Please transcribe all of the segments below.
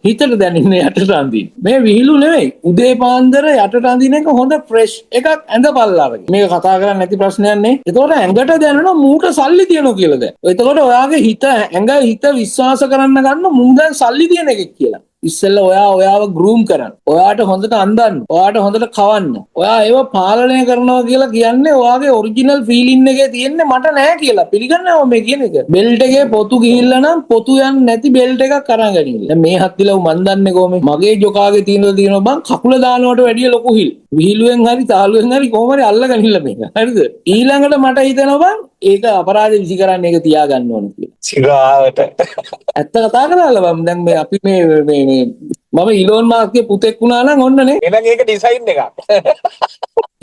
හිතට දැනෙන්නේ යටට අඳින්න. මේ විහිළු නෙවෙයි. උදේ පාන්දර යටට අඳින එක හොඳ ෆ්‍රෙෂ් එකක් ඇඳපල්ලා අරගෙන. මේක කතා කරන්නේ නැති ප්‍රශ්නයක් නේ. එතකොට ඇඟට දැනෙනවා මූට සල්ලි තියනවා කියලා දැන්. එතකොට ඔයාගේ හිත විශ්වාස කරන්න ගන්න මූ දැන් සල්ලි තියන එකෙක් කියලා. ඉස්සෙල්ලා ඔයාව ගෲම් කරන්න. ඔයාට හොඳට අඳින්න. ඔයාට හොඳට කවන්න. ඔයා ඒව පාලනය කරනවා කියලා කියන්නේ ඔයාගේ ඔරිජිනල් ෆීලින් එකේ තියෙන්නේ මට නෑ කියලා. පිළිගන්නව මේ කියන එක. බෙල්ට් එකේ පොතු ගිහිල්ලා නම් පොතු යන්නේ නැති බෙල්ට් එකක් අරන් ගනින්න. දැන් මේ හත්තිලව මන් දන්නේ කොහොමද? මගේ ජොකාගේ තියෙනවා බං කකුල දානවට වැඩිය ලොකු හිල්. විහිළුවෙන් හරි තාළුවෙන් හරි කොහොම හරි අල්ලගනින්න මේක. හරිද? ඊළඟට මට හිතෙනවා බං ඒක අපරාධෙ විසි කරන්න ඒක තියාගන්න ඕන කියලා. සිරාවට. ඇත්ත කතා කරලා බං දැන් මේ අපි මේ මම ඉලෝන් මාස්ක්ගේ පුතෙක් වුණා නම් ඔන්න නේ. එහෙනම් ඒක ඩිසයින් එකක්.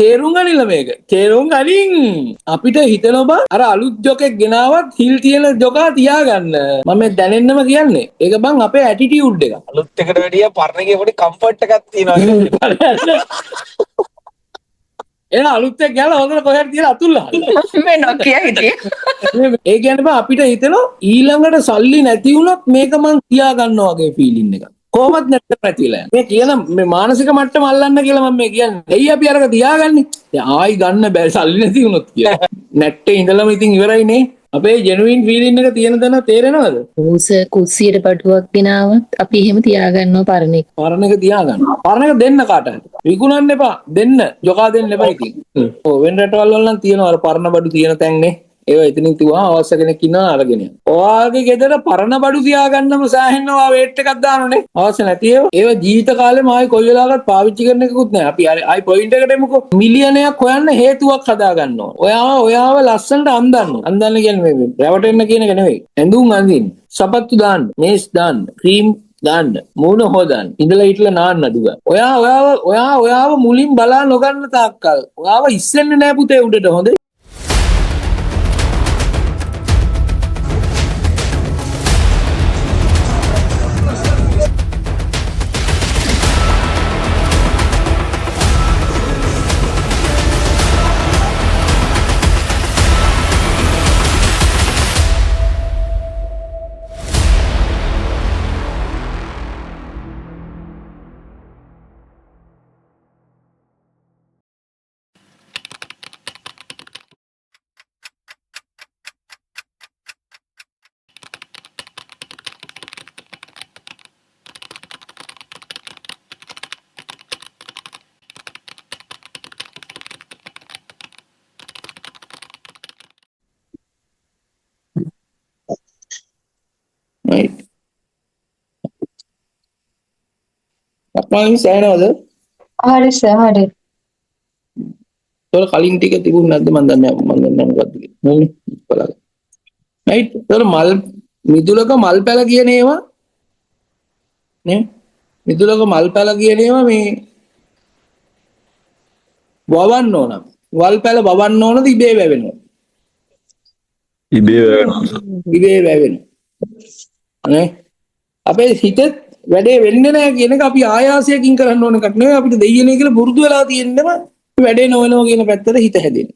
තේරුම් ගනින්න මේක. තේරුම් ගනින්. අපිට හිතනවා බං අර අලුත් ජොකෙක් ගෙනාවත් හිල් තියෙන ජොකා තියාගන්න. මම දැනෙන්නම කියන්නේ. ඒක බං අපේ ඇටිටියුඩ් එක. අලුත් එකට වැඩිය පරණ එකේ පොඩි කම්ෆර්ට් එකක් තියෙනවා. එන අලුත් එක ගාලා හොඳට කොහෙද තියලා අතුල්ලා. මේ නොකිය හිටියේ. ඒ කියන්නේ බං අපිට හිතෙනවා ඊළඟට සල්ලි නැති වුණොත් මේක මං තියා ගන්නවා වගේ ෆීලින් එකක්. කොහොමද නැතිලා යන්නේ. මේ කියන මේ මානසික මට්ටම අල්ලන්න කියලා මම මේ කියන්නේ. එයි අපි අරක තියාගන්නේ. දැන් ආයි ගන්න බෑ සල්ලි නැති වුණොත් කියලා. නැට්ටේ ඉඳලම ඉතින් ඉවරයි නේ. අපේ ජෙනුයින් ෆීලින් එක තියෙන තැන තේරෙනවද? ඌස කුස්සියට බඩුවක් ගෙනාවත් අපි එහෙම තියාගන්නවා පරණ එක. පරණ එක තියාගන්න. පරණ එක දෙන්න කාට හරි. විකුණන්න එපා. දෙන්න. ජොකා දෙන්න එපා ඉතින්. ඔව් වෙන රටවල් වල නම් තියෙනවා අර පරණ බඩු තියෙන තැන් නේ. ඒවා එතනින් තියුවා අවශ්‍ය කෙනෙක් ඉන්නවා අරගෙන යන්න. ඔයාගේ ගෙදර පරණ බඩු තියාගන්නම සෑහෙනවා වේට් එකක් දානෝනේ. අවශ්‍ය නැති ඒවා ජීවිත කාලෙම ආයි කොයි වෙලාවකත් පාවිච්චි කරන එකකුත් නැහැ. අපි ආයි පොයින්ට් එකට එමුකෝ. මිලියනයක් හොයන්න හේතුවක් හදා ගන්න ඕන. ඔයාව ලස්සනට අඳන්න. අඳන්න කියන්නේ මේ රැවටෙන්න කියන එක නෙවෙයි. ඇඳුම් අඳින්න. සපත්තු දාන්න. මේස් දාන්න. ක්‍රීම් දාන්න. මූණ හොදන්න. ඉඳලා හිටලා නාන්න අඩුව. ඔයාව මුලින් බලා නොගන්න තාක්කල් ඔයාව ඉස්සෙන්නේ නැහැ පුතේ උඩට හොඳේ. Right. අප්පාගේ සෑනවද? හරි සර් හරි. ඒතර කලින් ටික තිබුණ නැද්ද මන් දන්නේ මොකද්ද කියලා. නේ බලන්න. right. ඒතර මල් මිදුලක මල් පැල කියන ඒවා නේ මිදුලක මල් පැල කියන ඒවා මේ වවන්න ඕන. වල් පැල වවන්න ඕනද ඉබේ වැවෙනවා? ඉබේ වැවෙනවා. නේ අපේ හිතේ වැඩේ වෙන්නේ නැහැ කියන එක අපි ආයාසයෙන් කරන්න ඕන එකක් නෙවෙයි අපිට දෙයියනේ කියලා පුරුදු වෙලා තියෙන්නම වැඩේ නොවනවා කියන පැත්තට හිත හැදෙන්න.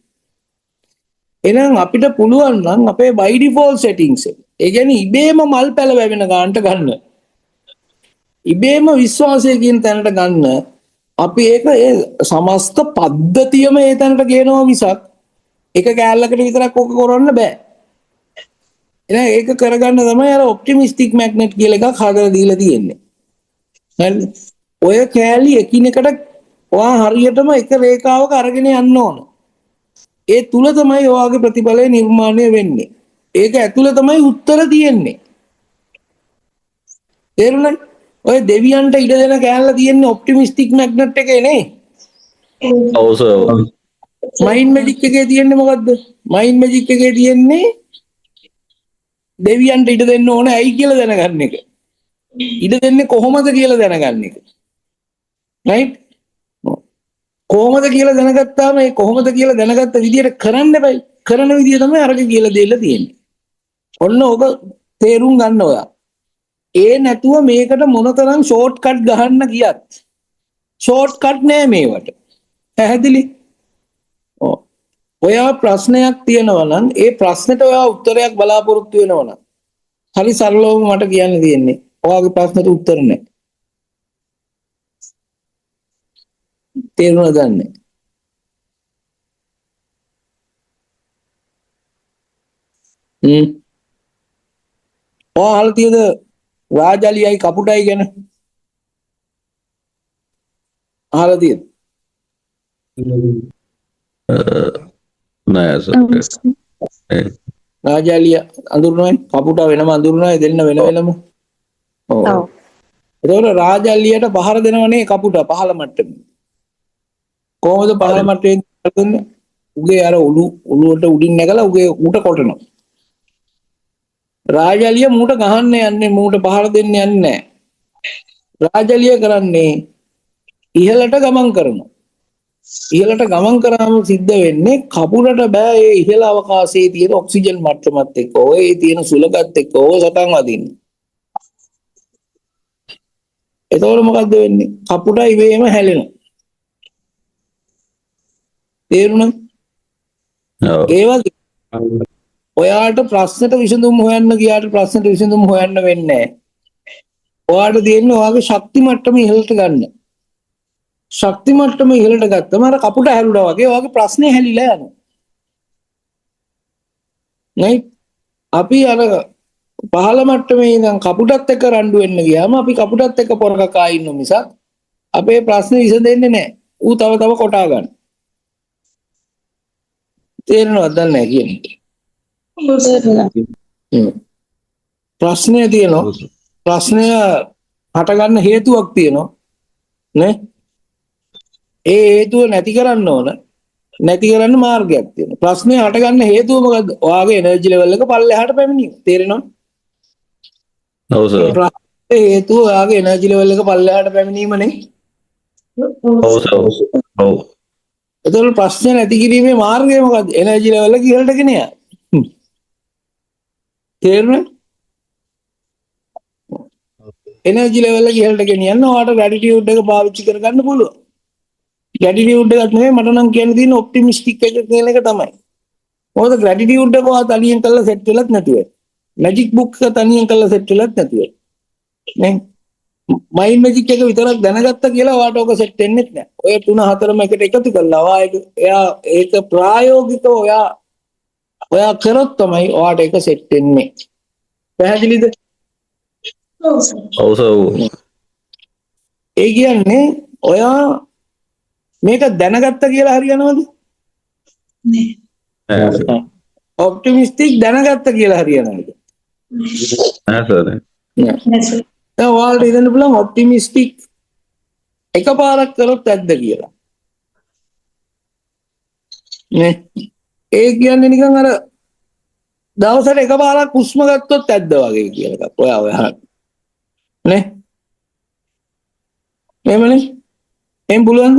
එහෙනම් අපිට පුළුවන් නම් අපේ by default settings එක. ඒ කියන්නේ ඉබේම මල් පැල වැවෙන ගන්නට ගන්න. ඉබේම විශ්වාසය කියන තැනට ගන්න. අපි ඒක ඒ සමස්ත පද්ධතියම ඒ තැනට ගේනවා මිසක් එක කෑල්ලකට විතරක් ඔක කරන්න බෑ. එහෙනම් ඒක කරගන්න තමයි අර ඔප්ටිමිස්ටික් මැග්නට් කියලා එකක් හදලා දීලා තියෙන්නේ. හරිද? ඔය කෑලි එකිනෙකට ඔයා හරියටම එක රේඛාවක අරගෙන යන්න ඕන. ඒ තුල තමයි ඔයාගේ ප්‍රතිඵලය නිර්මාණය වෙන්නේ. ඒක ඇතුළේ තමයි උත්තර තියෙන්නේ. තේරුණාද? ඔය දෙවියන්ට ඉඩ දෙන කෑල්ල තියෙන්නේ ඔප්ටිමිස්ටික් මැග්නට් එකේ නේ. ඔව් සර්. මයින්ඩ් මැජික් එකේ තියෙන්නේ මොකද්ද? මයින්ඩ් මැජික් එකේ තියෙන්නේ දෙවියන්ට ඉඩ දෙන්න ඕන ඇයි කියලා දැනගන්න එක. ඉඩ දෙන්නේ කොහොමද කියලා දැනගන්න එක. right? කොහොමද කියලා දැනගත්තාම ඒ කොහොමද කියලා දැනගත්ත විදියට කරන්න බෑ. කරන විදිය තමයි අරක කියලා දෙන්න තියෙන්නේ. ඔන්න ඔබ තේරුම් ගන්න ඔයා. ඒ නැතුව මේකට මොනතරම් ෂෝට් කට් ගහන්න ගියත් ෂෝට් කට් නෑ මේවට. පැහැදිලි? ඔව්. ඔයා ප්‍රශ්නයක් තියෙනවා නම් ඒ ප්‍රශ්නෙට ඔයා උත්තරයක් බලාපොරොත්තු වෙනවා නම් හරි සරලවම මට කියන්න තියෙන්නේ. ඔයාගේ ප්‍රශ්නෙට උත්තර නැහැ. තේරුණාද දන්නේ? අහලා තියෙද රාජාලියයි කපුටයි ගැන? අහලා තියෙද? නෑ සර්. රාජාලිය අඳුරනවයි කපුටා වෙනම අඳුරනවයි දෙන්න වෙන වෙනම. ඔව්. ඒතකොට රාජාලියට පහර දෙනවනේ කපුටා පහළ මට්ටමේ. කොහොමද පහළ මට්ටමේ දෙන්නේ? උගේ අර උළුවට උඩින් නැගලා උගේ ඌට කොටනවා. රාජාලිය මූට ගහන්න යන්නේ මූට පහර දෙන්න යන්නේ නැහැ. රාජාලිය කරන්නේ ඉහළට ගමන් කරනවා. ඉහළට ගමන් කරාම සිද්ධ වෙන්නේ කපුරට බෑ ඒ ඉහළ අවකාශයේ තියෙන ඔක්සිජන් මට්ටමත් එක්ක ඔය තියෙන සුළඟත් එක්ක ඕව සටන් වදින්න. එතකොට මොකද්ද වෙන්නේ? කපුට ඉවේම හැලෙනවා. තේරුණාද? ඒ වගේ ඔයාට ප්‍රශ්නට විසඳුම් හොයන්න ගියාට ප්‍රශ්නට විසඳුම් හොයන්න වෙන්නේ නැහැ. ඔයාට තියෙන්නේ ඔයාගේ ශක්ති මට්ටම ඉහළට ගන්න. ශක්ති මට්ටම ඉහළට ගත්තම අර කපුට හැලුණා වගේ ඔයාගේ ප්‍රශ්නේ හැලිලා යනවා. නයි අපි අර පහළ මට්ටමේ ඉඳන් කපුටත් එක්ක රණ්ඩු වෙන්න ගියාම අපි කපුටත් එක්ක පොරකකා ඉන්න මිසක් අපේ ප්‍රශ්නේ විසඳෙන්නේ නැහැ. ඌ තව තව කොටා ගන්න. තේරෙනවද නැහැ කියන්නේ? ප්‍රශ්නය තියෙනවා. ප්‍රශ්නය හට ගන්න හේතුවක් තියෙනවා. නේ? ඒ හේතුව නැති කරන්න ඕන. නැති කරන්න මාර්ගයක් තියෙනවා. ප්‍රශ්නේ හට ගන්න හේතුව මොකද්ද? ඔයාගේ එනර්ජි ලෙවල් එක පල්ලෙහාට පැමිණීම. තේරෙනවද? ඔව් සර්. ප්‍රශ්නේ හේතුව ඔයාගේ එනර්ජි ලෙවල් එක පල්ලෙහාට පැමිණීමනේ. ඔව් සර්. ඔව්. එතකොට ප්‍රශ්නේ නැති කිරීමේ මාර්ගය මොකද්ද? එනර්ජි ලෙවල් එක ඉහළට ගෙන යා. තේරුණාද? එනර්ජි ලෙවල් එක ඉහළට ගෙනියන්න ඔයාලට ග්‍රැටිටියුඩ් එක පාවිච්චි කරගන්න පුළුවන්. ග්‍රැටිටියුඩ් එකක් නෙමෙයි මට නම් කියන්න තියෙන ඔප්ටිමිස්ටික් එක කියන එක තමයි. මොකද ග්‍රැටිටියුඩ් එක ඔයා තනියෙන් කරලා සෙට් වෙලත් නැතුව. මැජික් බුක් එක තනියෙන් කරලා සෙට් වෙලත් නැතුව. නේ? මයින්ඩ් මැජික් එක විතරක් දැනගත්තා කියලා ඔයාට ඔක සෙට් වෙන්නේ නැහැ. ඔය 3-4ම එකට එකතු කරලා ඔයා ඒක ප්‍රායෝගිකව ඔයා කරොත් තමයි ඔයාට ඒක සෙට් වෙන්නේ. පැහැදිලිද? ඔව් සර්. ඒ කියන්නේ ඔයා මේක දැනගත්තා කියලා හරියනවද? නෑ සර්. ඔප්ටිමිස්ටික් දැනගත්තා කියලා හරියනවද? නෑ සර්. නෑ. දැන් ඔයාලට හිතන්න පුළුවන් ඔප්ටිමිස්ටික් එකපාරක් කරොත් ඇද්ද කියලා. නේ? ඒ කියන්නේ නිකන් අර දවසට එකපාරක් හුස්ම ගත්තොත් ඇද්ද වගේ කියලා එකක්. ඔයා අහන්න. නේ? එහෙමනේ? එහෙම පුළුවන්ද?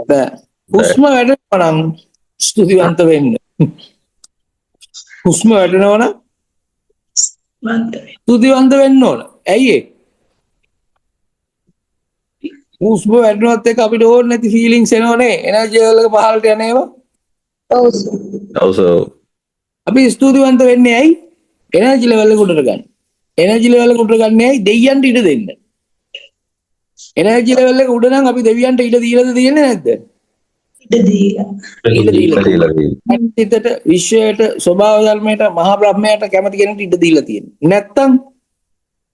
බෑ. හුස්ම වැඩෙනවා නම් ස්තුතිවන්ත වෙන්න. හුස්ම වැඩෙනවා නම් ස්තුතිවන්ත වෙන්න ඕන. ඇයි ඒ? හුස්ම වැඩෙනවත් එක්ක අපිට ඕන නැති ෆීලිංග්ස් එනවනේ. එනර්ජි ලෙවල් එක පහළට යන ඒවා. ඔව් සර්. අපි ස්තුතිවන්ත වෙන්නේ ඇයි? එනර්ජි ලෙවල් එක උඩට ගන්න. එනර්ජි ලෙවල් එක උඩට ගන්නේ ඇයි? දෙයියන්ට ඉඩ දෙන්න. එනර්ජි ලෙවල් එක උඩ නම් අපි දෙවියන්ට ඉඩ දීලාද තියෙන්නේ නැද්ද? ඉඩ දීලා. හිතට, විශ්වයට, ස්වභාව ධර්මයට, මහා බ්‍රහ්මයට කැමති කෙනෙක්ට ඉඩ දීලා තියෙන්නේ. නැත්තම්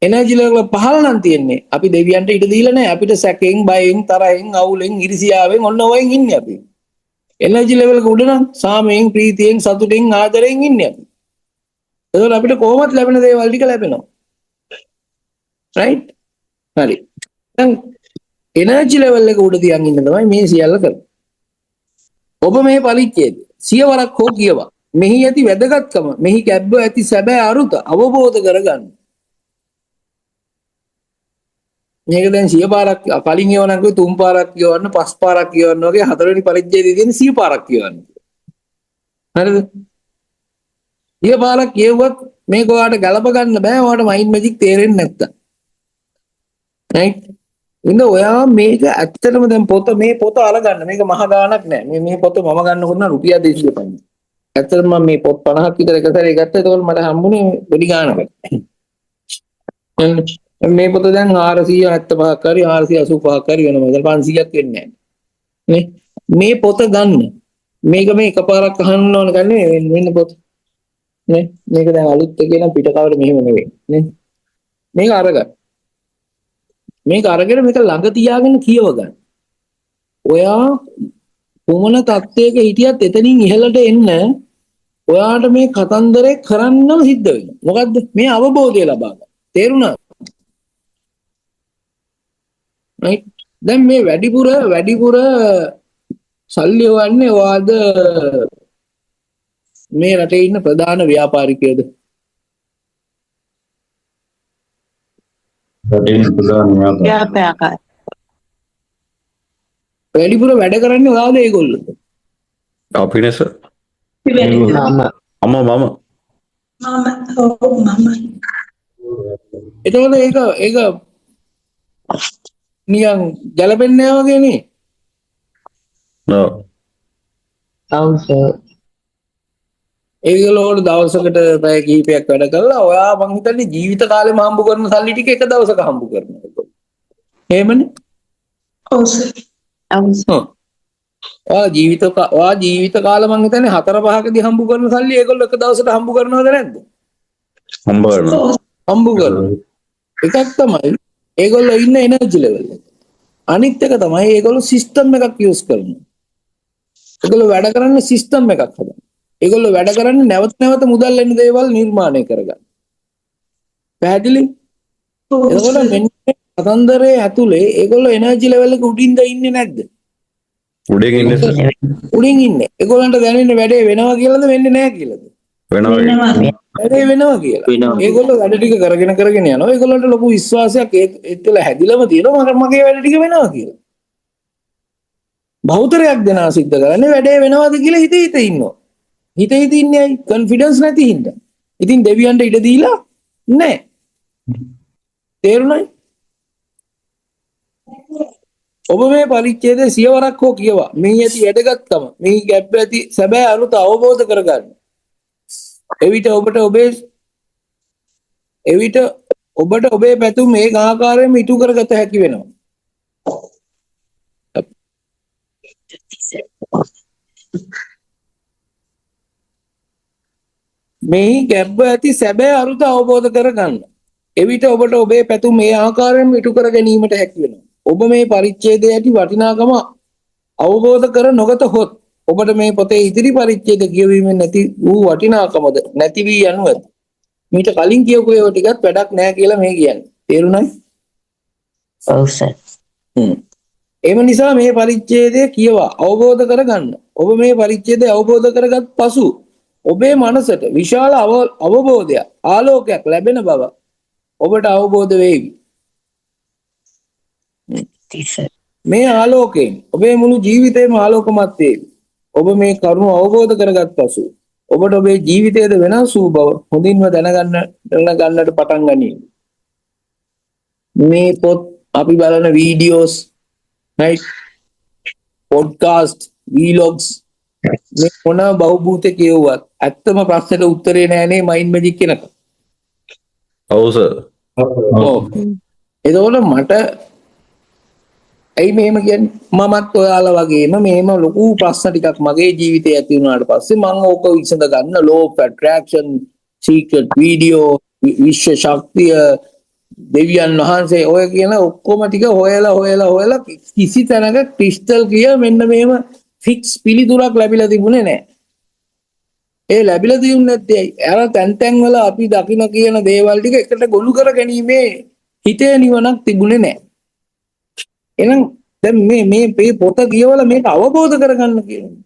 එනර්ජි ලෙවල් පහළ නම් තියෙන්නේ. අපි දෙවියන්ට ඉඩ දීලා නැහැ. අපිට සැකෙන්, බයෙන්, තරහෙන්, අවුලෙන්, ඉරිසියාවෙන් ඔන්න ඔයෙන් ඉන්නේ අපි. එනර්ජි ලෙවල් එක උඩ නම් සාමයෙන්, ප්‍රීතියෙන්, සතුටින්, ආදරයෙන් ඉන්නේ අපි. ඒකෝර අපිට කොහොමද ලැබෙන දේවල් ටික ලැබෙනවා. රයිට්? හරි. දැන් එනර්ජි ලෙවල් එක උඩ තියන් ඉන්න තමයි මේ සියල්ල කරන්නේ. ඔබ මේ පරිච්ඡේදය සියවරක් හෝ කියවා. මෙහි ඇති වැදගත්කම, මෙහි කැබ්බ ඇති සැබෑ අරුත අවබෝධ කරගන්න. මේක දැන් 100 පාරක් කලින් ඒවනම් කිව්ව 3 පාරක් කියවන්න 5 පාරක් කියවන්න වගේ හතරවෙනි පරිච්ඡේදයේ තියෙන 100 පාරක් කියවන්න. හරිද? 100 පාරක් කියවුවත් මේක ඔයාලට ගලප ගන්න බෑ ඔයාලට මයින්ඩ් මැජික් තේරෙන්නේ නැත්තම්. රයිට්? ඉතින් ඔයා මේක ඇත්තටම දැන් මේ පොත අරගන්න. මේක මහ ගාණක් නෑ. මේ පොත මම ගන්නකොට නම් රුපියල් 250. ඇත්තටම මම මේ පොත් 50ක් විතර එක සැරේ ගත්තා. ඒකවල මට හම්බුනේ පොඩි ගාණක්. මේ පොත දැන් 475ක් හරි 485ක් හරි වෙනවා. දැන් 500ක් වෙන්නේ නැහැ. නේ? මේ පොත ගන්න. මේක මේ එකපාරක් අහන්න ඕන ගන්නේ මෙන්න පොත. නේ? මේක දැන් අලුත් එකේ නම් පිට කවර මෙහෙම නෙවෙයි. නේ? මේක අරගන්න. මේක අරගෙන මේක ළඟ තියාගෙන කියව ගන්න. ඔයා කොමන තත්ත්වයක හිටියත් එතනින් ඉහළට එන්න ඔයාට මේ කතන්දරේ කරන්නම සිද්ධ වෙනවා. මොකද්ද? මේ අවබෝධය ලබා ගන්න. තේරුණාද? right? දැන් මේ වැඩිපුර සල්ලි හොයන්නේ ඔයාද මේ රටේ ඉන්න ප්‍රධාන ව්‍යාපාරිකයෝද? වැඩිපුර වැඩ කරන්නේ ඔයාද ඒගොල්ලෝ? අපිනේ සර්. මම එතකොට ඒක නිකන් ගැලපෙන්නේ නැහැ වගේ නේ. ඔව් ඒගොල්ලෝ දවසකට පැය කිහිපයක් වැඩ කරලා ඔයා මං හිතන්නේ ජීවිත කාලෙම හම්බ කරන සල්ලි ටික එක දවසක හම්බ කරනවා. එහෙමනේ. ඔව් සර්. ඔයා ජීවිත කාලෙ මං හිතන්නේ 4-5කදී හම්බ කරන සල්ලි ඒගොල්ලෝ එක දවසට හම්බ කරනවද නැද්ද? හම්බ කරනවා. හම්බ කරනවා. එකක් තමයි ඒගොල්ලෝ ඉන්න එනර්ජි ලෙවල් එක. අනිත් එක තමයි ඒගොල්ලෝ සිස්ටම් එකක් යූස් කරනවා. ඒගොල්ලෝ වැඩ කරන්නේ සිස්ටම් එකක් හදන්න. ඒගොල්ලෝ වැඩ කරන්නේ නැවත මුදල් එන දේවල් නිර්මාණය කරගන්න. පැහැදිලි? එතකොට මෙන්න කතන්දරේ ඇතුලේ ඒගොල්ලෝ එනර්ජි ලෙවල් එක උඩින්ද ඉන්නේ නැද්ද? උඩින් ඉන්නේ සර්. උඩින් ඉන්නේ. ඒගොල්ලන්ට දැනෙන්නේ වැඩේ වෙනවා කියලාද වෙන්නේ නැහැ කියලාද? වෙනවා. වැඩේ වෙනවා කියලා. ඒගොල්ලෝ වැඩ ටික කරගෙන යනවා. ඒගොල්ලන්ට ලොකු විශ්වාසයක් ඒත්ල හැදිලම තියෙනවා මගේ වැඩ ටික වෙනවා කියලා. බහුතරයක් දෙනා සිද්ධ කරන්නේ වැඩේ වෙනවද කියලා හිත ඉන්නවා. හිත ඉන්නේ ඇයි? කොන්ෆිඩන්ස් නැති හින්දා. ඉතින් දෙවියන්ට ඉඩ දීලා නැහැ. තේරුණායි? ඔබ මේ පරිච්ඡේදය සියවරක් හෝ කියවා. මේ ඇති වැඩගත්කම, මේ ගැප් ඇති සැබෑ අරුත අවබෝධ කරගන්න. එවිට ඔබට ඔබේ පැතුම් මේ ආකාරයෙන්ම ඉටු කරගත හැකි වෙනවා. මේ ගැබ්බ ඇති සැබෑ අරුත අවබෝධ කරගන්න. එවිට ඔබට ඔබේ පැතුම් මේ ආකාරයෙන්ම ඉටු කර ගැනීමට හැකි වෙනවා. ඔබ මේ පරිච්ඡේදයේ ඇති වටිනාකම අවබෝධ කර නොගත හොත් ඔබට මේ පොතේ ඉදිරි පරිච්ඡේද කියවීමෙන් නැති වූ වටිනාකමද නැති වී යනු ඇත. මීට කලින් කියපු ඒවා ටිකත් වැඩක් නැහැ කියලා මේ කියන්නේ. තේරුණාද? ඔව් සර්. එම නිසා මේ පරිච්ඡේදය කියවා අවබෝධ කරගන්න. ඔබ මේ පරිච්ඡේදය අවබෝධ කරගත් පසු ඔබේ මනසට විශාල අවබෝධයක් ආලෝකයක් ලැබෙන බව ඔබට අවබෝධ වේවි. මේ ආලෝකයෙන් ඔබේ මුළු ජීවිතේම ආලෝකමත් වේවි. ඔබ මේ කරුණ අවබෝධ කරගත් පසු ඔබට ඔබේ ජීවිතයේද වෙනස් වූ බව හොඳින්ම දැනගන්නට පටන් ගනී. මේ පොත් අපි බලන වීඩියෝස්, right? පොඩ්කාස්ට්, වීලොග්ස් මේ මොන බහුබූතේ කියුවත් ඇත්තම ප්‍රශ්නෙට උත්තරේ නෑනේ මයින්ඩ් මැජික් කෙනක. ඔව් සර්. ඔව්. එතකොට මට ඇයි මෙහෙම කියන්නේ? මමත් ඔයාලා වගේම මෙහෙම ලොකු ප්‍රශ්න ටිකක් මගේ ජීවිතේ ඇති වුණාට පස්සේ මම ඕක විසඳ ගන්න law of attraction, secret video, විශ්ව ශක්තිය, දෙවියන් වහන්සේ ඔය කියන ඔක්කොම ටික හොයලා කිසි තැනක ක්‍රිස්ටල් ක්ලියර් මෙන්න මෙහෙම ෆික්ස් පිළිතුරක් ලැබිලා තිබුණේ නැහැ. ඒ ලැබිලා තියුනේ නැත්තේ අර තැන් වල අපි දකින්න කියන දේවල් ටික එකට ගොනු කර ගැනීමේ හිතේ නිවනක් තිබුණේ නැහැ. එහෙනම් දැන් මේ පොත කියවලා මේක අවබෝධ කරගන්න කියනවා.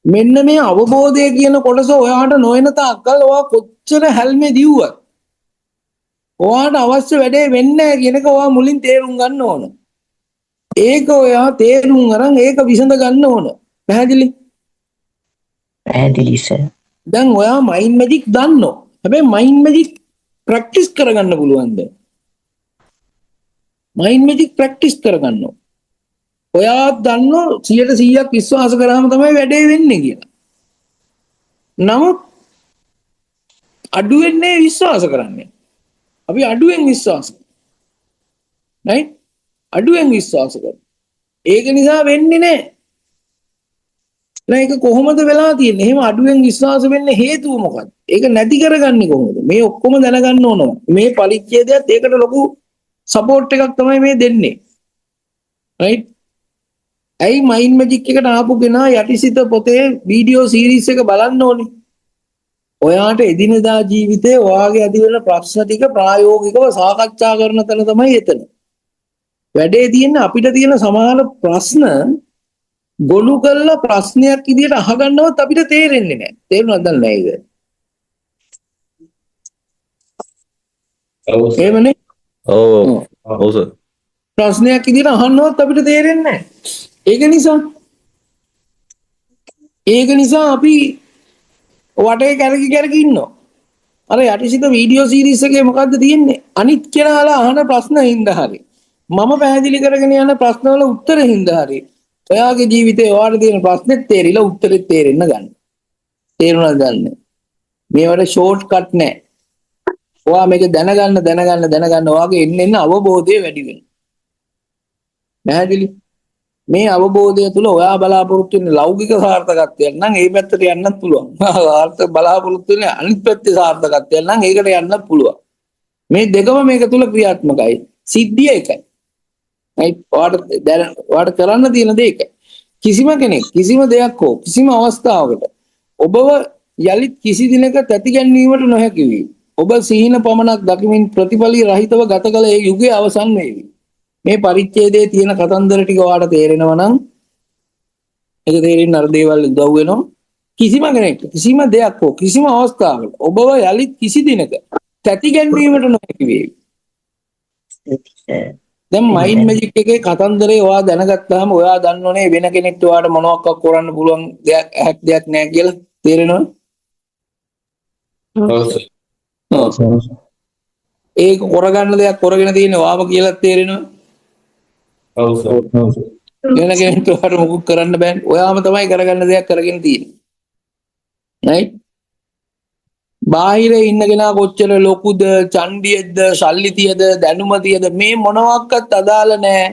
මෙන්න මේ අවබෝධය කියන කොටස ඔයාට නොවන තාක්කල් ඔයා කොච්චර හැල්මේ දිව්වත් ඔයාට අවශ්‍ය වැඩේ වෙන්නේ නැහැ කියන එක ඔයා මුලින් තේරුම් ගන්න ඕන. ඒක ඔයා තේරුම් අරන් ඒක විසඳ ගන්න ඕන. පැහැදිලි? පැහැදිලි සර්. දැන් ඔයා මයින්ඩ් මැජික් දන්නෝ. හැබැයි මයින්ඩ් මැජික් ප්‍රැක්ටිස් කරගන්න පුළුවන්ද? මයින්ඩ් මැජික් ප්‍රැක්ටිස් කරගන්න. ඔයා දන්නෝ 100% විශ්වාස කරාම තමයි වැඩේ වෙන්නේ කියලා. නමුත් අඩුවෙන්නේ විශ්වාස කරන්නේ. අපි අඩුවෙන් විශ්වාස. right? අඩුවෙන් විශ්වාස කරනවා. ඒක නිසා වෙන්නේ නැහැ. ඒක කොහොමද වෙලා තියෙන්නේ? එහෙම අඩුවෙන් විශ්වාස වෙන්න හේතුව මොකක්ද? ඒක නැති කරගන්නේ කොහොමද? මේ ඔක්කොම දැනගන්න ඕන. මේ පරිච්ඡේදයත් ඒකට ලොකු සපෝට් එකක් තමයි මේ දෙන්නේ. right? ඇයි මයින්ඩ් මැජික් එකට ආපු කෙනා යටිසිත පොතේ වීඩියෝ සීරීස් එක බලන්න ඕනේ. ඔයාට එදිනදා ජීවිතේ ඔයාගේ ඇති වෙන ප්‍රශ්න ටික ප්‍රායෝගිකව සාකච්ඡා කරන තැන තමයි එතන. වැඩේ තියෙන්නේ අපිට තියෙන සමහර ප්‍රශ්න ගොනු කරලා ප්‍රශ්නයක් විදියට අහගන්නවත් අපිට තේරෙන්නේ නැහැ. තේරුණාද නැහැ ඒක? එහෙමනේ. ඔව් ඔව් සර්. ප්‍රශ්නයක් විදියට අහන්නවත් අපිට තේරෙන්නේ නැහැ. ඒක නිසා අපි වටේ කැරකි ඉන්නවා. අර යටිසිත වීඩියෝ සීරීස් එකේ මොකද්ද තියෙන්නේ? අනිත් කෙනාලා අහන ප්‍රශ්න හින්දා හරි. මම පැහැදිලි කරගෙන යන ප්‍රශ්නවල උත්තර හින්දා හරි. ඔයාගේ ජීවිතේ ඔයාලට තියෙන ප්‍රශ්නෙත් තේරිලා උත්තරෙත් තේරෙන්න ගන්න. තේරුණාද දන්නේ? මේවට ෂෝට් කට් නැහැ. ඔයා මේක දැනගන්න ඔයාගේ එන්න අවබෝධය වැඩි වෙනවා. පැහැදිලි? මේ අවබෝධය තුල ඔයා බලාපොරොත්තු වෙන ලෞකික සාර්ථකත්වයක් නම් ඒ පැත්තට යන්නත් පුළුවන්. සාර්ථක බලාපොරොත්තු වෙන අනිත් පැත්තේ සාර්ථකත්වයක් නම් ඒකට යන්නත් පුළුවන්. මේ දෙකම මේක තුල ක්‍රියාත්මකයි. සිද්ධිය එකයි. ඔයාට කරන්න තියෙන දේ එකයි. කිසිම කෙනෙක් කිසිම දෙයක් හෝ කිසිම අවස්ථාවකට ඔබව යලිත් කිසි දිනක තැති ගැන්වීමට නොහැකි වී ඔබ සිහින පමණක් දකිමින් ප්‍රතිඵලී රහිතව ගත කළ ඒ යුගයේ අවසන් වේවි. මේ පරිච්ඡේදයේ තියෙන කතන්දර ටික ඔයාලට තේරෙනවා නම් ඒක තේරෙන්න අර දේවල් උදව් වෙනවා. කිසිම කෙනෙක් කිසිම දෙයක් හෝ කිසිම අවස්ථාවකට ඔබව යලිත් කිසි දිනක තැති ගැන්වීමට නොහැකි වේවි. දැන් මයින්ඩ් මැජික් එකේ කතන්දරේ ඔයා දැනගත්තාම ඔයා දන්නෝනේ වෙන කෙනෙක්ට ඔයාට මොනවක් කරන්න පුළුවන් දෙයක් නැහැ කියලා තේරෙනවද? ඔව් සර්. ඒක කරගන්න දෙයක් කරගෙන තියෙන්නේ ඔයාම කියලා තේරෙනවද? ඔව් සර්. වෙන කෙනෙක්ට ඔයාට මොකුත් කරන්න බෑනේ. ඔයාම තමයි කරගන්න දෙයක් කරගෙන තියෙන්නේ. right? බාහිරේ ඉන්න කෙනා කොච්චර ලොකුද, චණ්ඩියෙක්ද, ශල්ලිතියද, දැනුමතියද මේ මොනවාක්වත් අදාළ නැහැ.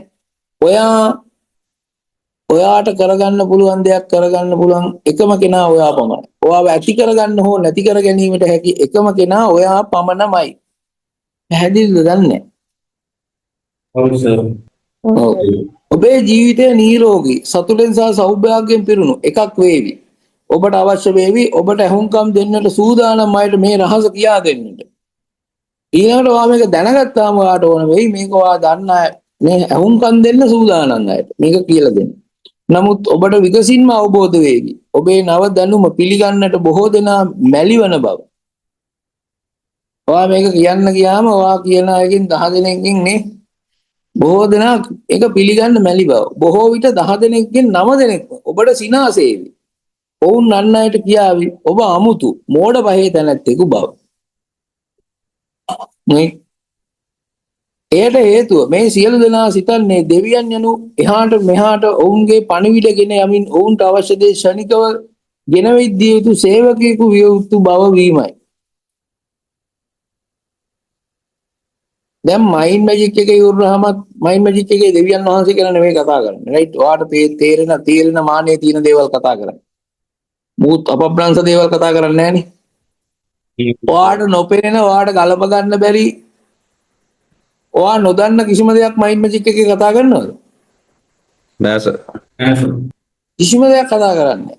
ඔයාට කරගන්න පුළුවන් දෙයක් කරගන්න පුළුවන් එකම කෙනා ඔයා පමණයි. ඔයාව ඇති කරගන්න හෝ නැති කර ගැනීමට හැකි එකම කෙනා ඔයා පමණමයි. පැහැදිලිද දන්නේ? ඔව් සර්. ඔබේ ජීවිතය නිරෝගී, සතුටෙන් සහ සෞභාග්‍යයෙන් පිරුණු එකක් වේවි. ඔබට අවශ්‍ය වේවි ඔබට අහුම්කම් දෙන්නට සූදානම් අයට මේ රහස කියා දෙන්නට. ඊළඟට ඔයා මේක දැනගත්තාම ඔයාට ඕන වෙයි මේක ඔයා දන්න අය මේ අහුම්කම් දෙන්න සූදානම් අයට මේක කියලා දෙන්න. නමුත් ඔබට විගසින්ම අවබෝධ වේවි ඔබේ නව දැනුම පිළිගන්නට බොහෝ දෙනා මැලිවන බව. ඔයා මේක කියන්න ගියාම ඔයා කියන අයගෙන් 10 දෙනෙක්ගෙන් නේ බොහෝ දෙනා ඒක පිළිගන්න මැලි බව. බොහෝ විට 10 දෙනෙක්ගෙන් 9 දෙනෙක් ඔබට සිනාසේවි. ඔවුන් අන් අයට කියාවි ඔබ අමුතු මෝඩ පහේ තැනැත්තෙකු බව. එයට හේතුව මේ සියලු දෙනා සිතන්නේ දෙවියන් යනු එහාට මෙහාට ඔවුන්ගේ පණිවිඩගෙන යමින් ඔවුන්ට අවශ්‍ය දේ ශනිකව ගෙනවිත් දිය යුතු සේවකයෙකු විය යුතු බව වීමයි. දැන් මයින්ඩ් මැජික් එකේ ඉවරනහම මයින්ඩ් මැජික් එකේ දෙවියන් වහන්සේ කියලා නෙමෙයි කතා කරන්නේ. රයිට්? ඔයාට තේරෙන මානෙ තියෙන දේවල් කතා කරන්නේ. මුත් අපබ්‍රංශ දේවල් කතා කරන්නේ නැහනේ. ඔයාට නොපෙනෙන ඔයාට ගලප ගන්න බැරි ඔයා නොදන්න කිසිම දෙයක් මයින්ඩ් මැජික් එකේ කතා කරනවද? නෑ සර්. කිසිම දෙයක් කතා කරන්නේ.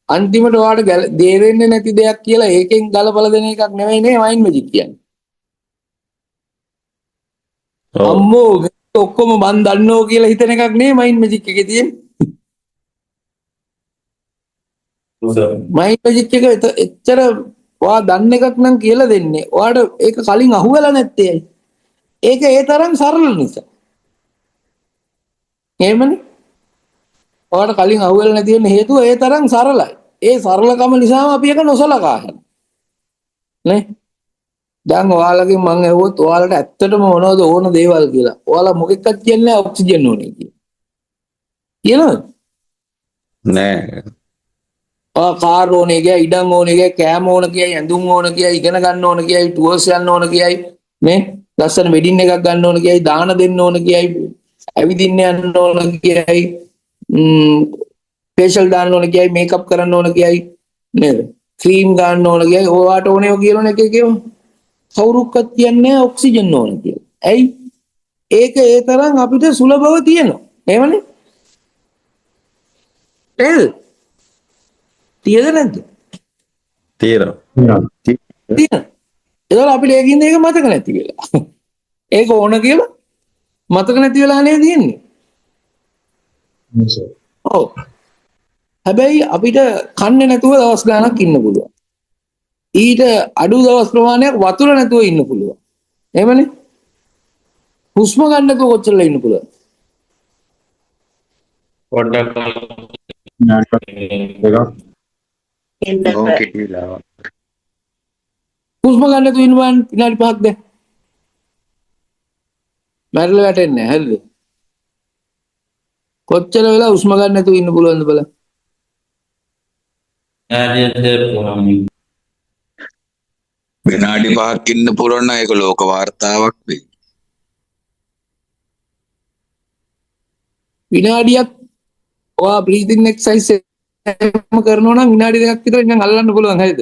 අන්තිමට ඔයාට දෙරෙන්නේ නැති දෙයක් කියලා ඒකෙන් ගලපලා දෙන එකක් නෙමෙයි නේ මයින්ඩ් මැජික් කියන්නේ. අම්මෝ ඔක්කොම මන් දන්නෝ කියලා හිතන එකක් නේ මයින්ඩ් මැජික් එකේ තියෙන්නේ. මයින්ඩ් මැජික් එක එච්චර ඔයා දන්න එකක් නම් කියලා දෙන්නේ. ඔයාට ඒක කලින් අහුවෙලා නැත්තේ ඇයි? ඒක ඒ තරම් සරල නිසා. එහෙමනේ. ඔයාට කලින් අහුවෙලා නැති වෙන හේතුව ඒ තරම් සරලයි. ඒ සරලකම නිසාම අපි ඒක නොසලකා යනවා. නේ? දැන් ඔයාලගෙන් මම ඇහුවොත් ඔයාලට ඇත්තටම මොනවද ඕන දේවල් කියලා. ඔයාලා මොකෙක්වත් කියන්නේ නැහැ ඔක්සිජන් ඕනේ කියලා. කියනවද? නෑ. කාර් ඕනේ කියයි, ඉඩම් ඕනේ කියයි, කෑම ඕන කියයි, ඇඳුම් ඕන කියයි, ඉගෙන ගන්න ඕන කියයි, ටුවර්ස් යන්න ඕන කියයි නේ? ලස්සන වෙඩින් එකක් ගන්න ඕන කියයි, දාන දෙන්න ඕන කියයි, ඇවිදින්න යන්න ඕන කියයි, ෆේෂල් දාන්න ඕන කියයි, මේකප් කරන්න ඕන කියයි නේද? ක්‍රීම් ගන්න ඕන කියයි. ඔයාට ඕනේ කියනවන එක කියමු. කවුරුක්වත් කියන්නේ ඔක්සිජන් ඕන කියලා. ඇයි? ඒක ඒ තරම් අපිට සුලභව තියෙනවා. එහෙමනේ? නේද? තියද නැද්ද? තියෙනවා. තියෙනවා. ඒතකොට අපිට ඒකින්ද ඒක මතක නැති වෙලා. ඒක ඕන කියලා මතක නැති වෙලා නේද තියෙන්නේ? ඔව්. හැබැයි අපිට කන්නේ නැතුව දවස් ගාණක් ඉන්න පුළුවන්. ඊට අඩු දවස් ප්‍රමාණයක් වතුර නැතුව ඉන්න පුළුවන්. එහෙමනේ? හුස්ම ගන්න නැතුව කොච්චරලා ඉන්න පුළුවන්? හුස්ම ගන්න නැතුව ඉන්න බෑ විනාඩි 5ක් දැන්. මැරෙලා වැටෙන්නේ නැහැ. හරිද? කොච්චර වෙලා හුස්ම ගන්න නැතුව ඉන්න පුළුවන්ද බලන්න. විනාඩි 5ක් ඉන්න පුළුවන් නම් ඒක ලෝක වාර්තාවක් වෙයි. විනාඩියක් ඔයා බ්‍රීතින් එක්සර්සයිස් එකම කරනවා නම් විනාඩි 2ක් විතර නිකන් අල්ලන්න පුළුවන්. හරිද?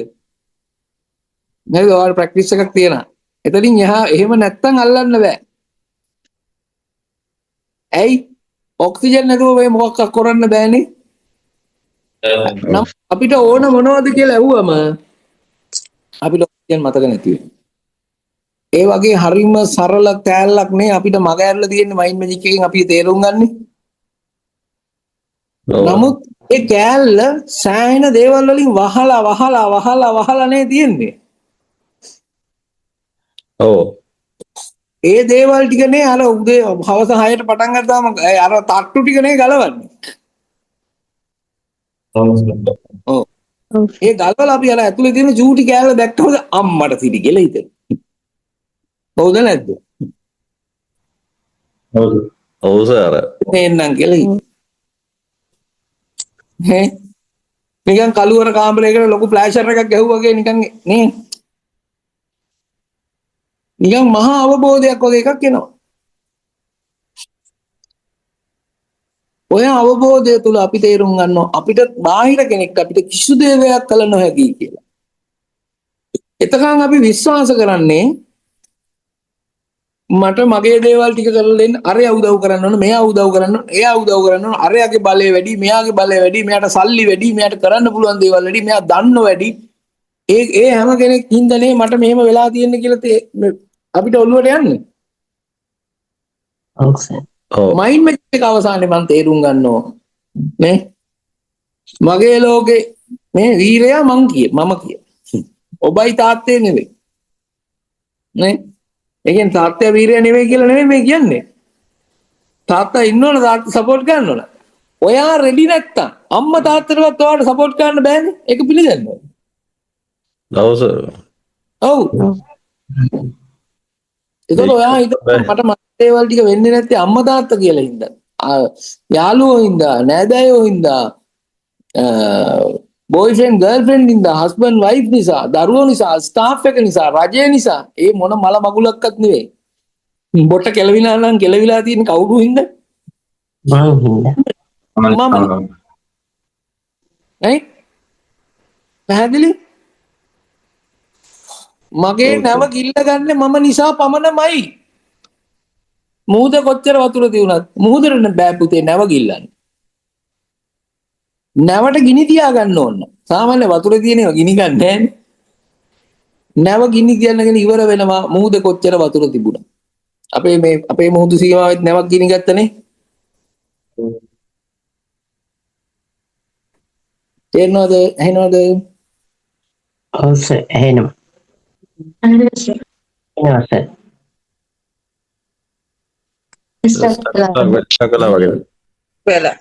නේද? ඔයාලා ප්‍රැක්ටිස් එකක් තියෙනවා. එතනින් එහා එහෙම නැත්තම් අල්ලන්න බෑ. ඇයි? ඔක්සිජන් නැතුව මේ මොකක් කරන්න බෑනේ. නම් අපිට ඕන මොනවද කියලා ඇහුවම අපිට ඔක්සිජන් මතක නැති වෙනවා. ඒ වගේ හරිම සරල කෑල්ලක් නේ අපිට මග ඇරලා තියෙන්නේ මයින්ඩ් මැජික් එකෙන් අපි තේරුම් ගන්නේ. නමුත් ඒ කෑල්ල සෑහෙන දේවල් වලින් වහලා නේ තියෙන්නේ. ඔව්. ඒ දේවල් ටිකනේ අර උදේ හවස 6ට පටන් ගත්තාම අර තට්ටු ටිකනේ ගලවන්නේ. ඔව්. ඒ ගලවලා අපි අර ඇතුලේ තියෙන චූටි කෑල්ල දැක්කම අම්මට සිටි කියලා හිතෙන. හවුද නැද්ද? ඔව් සර්. එන්නම් කියලා හිතෙන. නිකන් කළුවර කාමරයකට ලොකු ෆ්ලෑෂර් එකක් ගැහුවා වගේ නිකන් නේ. නිකන් මහා අවබෝධයක් වගේ එකක් එනවා. ඔය අවබෝධය තුල අපි තේරුම් ගන්නවා අපිට බාහිර කෙනෙක් අපිට කිසි දෙයක් කළ නොහැකි කියලා. එතකන් අපි විශ්වාස කරන්නේ මට මගේ දේවල් ටික කරලා දෙන්න අරයා උදව් කරන්න ඕන මෙයා උදව් කරන්න ඕන එයා උදව් කරන්න ඕන අරයාගේ බලය වැඩි මෙයාගේ බලය වැඩි මෙයාට සල්ලි වැඩි මෙයාට කරන්න පුළුවන් දේවල් වැඩි මෙයා දන්නව වැඩි ඒ හැම කෙනෙක් හින්දානේ මට මෙහෙම වෙලා තියෙන්නේ කියලා අපිට ඔළුවට යන්නේ. ඔව් සර්. මයින්ඩ් මැජික් එක අවසානයේ මම තේරුම් ගන්නවා නේ මගේ ලෝකේ මේ වීරයා මම කිය ඔබයි තාත්තේ නෙවෙයි නේ ඒකෙන් තාත්තයා වීරයා නෙවෙයි කියලා නෙවෙයි මේ කියන්නේ තාත්තා ඉන්නවනේ තාත්තා සපෝට් කරන්න ඕන ඔයා රෙඩි නැත්තම් අම්මා තාත්තටවත් ඔයාට සපෝට් කරන්න බෑනේ ඒක පිළිගන්න ඕනේ ඔව් සර්. ඔව් ඒතකොට ඔයා මට මට දේවල් ටික වෙන්නේ නැත්තේ අම්මා තාත්තා කියලා හින්දා. යාළුවෝ හින්දා, නෑදෑයෝ හින්දා, බොයිෆ්‍රෙන්ඩ් ගර්ල්ෆ්‍රෙන්ඩ් හින්දා, හස්බන්ඩ් වයිෆ් නිසා, දරුවෝ නිසා, ස්ටාෆ් එක නිසා, රජය නිසා. ඒ මොන මල මගුලක්වත් නෙවෙයි. බොට කෙලවිලා නම් කෙලවිලා තියෙන කවුරු හින්දා? මං හින්දා. මම. පැහැදිලි? මගේ නැව කිල්ල ගන්න මම නිසා පමණමයි. මුහුද කොච්චර වතුර තියුණත් මුහුදට බෑ පුතේ නැව ගිල්ලන්න. නැවට ගිනි තියා ගන්න ඕන. සාමාන්‍ය වතුර තියෙන ඒවා ගිනි ගන්න නෑනේ. නැව ගිනි තියන්නගෙන ඉවර වෙනවා මුහුද කොච්චර වතුර තිබුණා. අපේ මුහුදු සීමාවෙත් නැවක් ගිනි ගත්තනේ. තේරෙනවද? ඇහෙනවද? ඔව් සර්. එහෙනම්. එනවා සර්. කළා වගේ. වෙලා.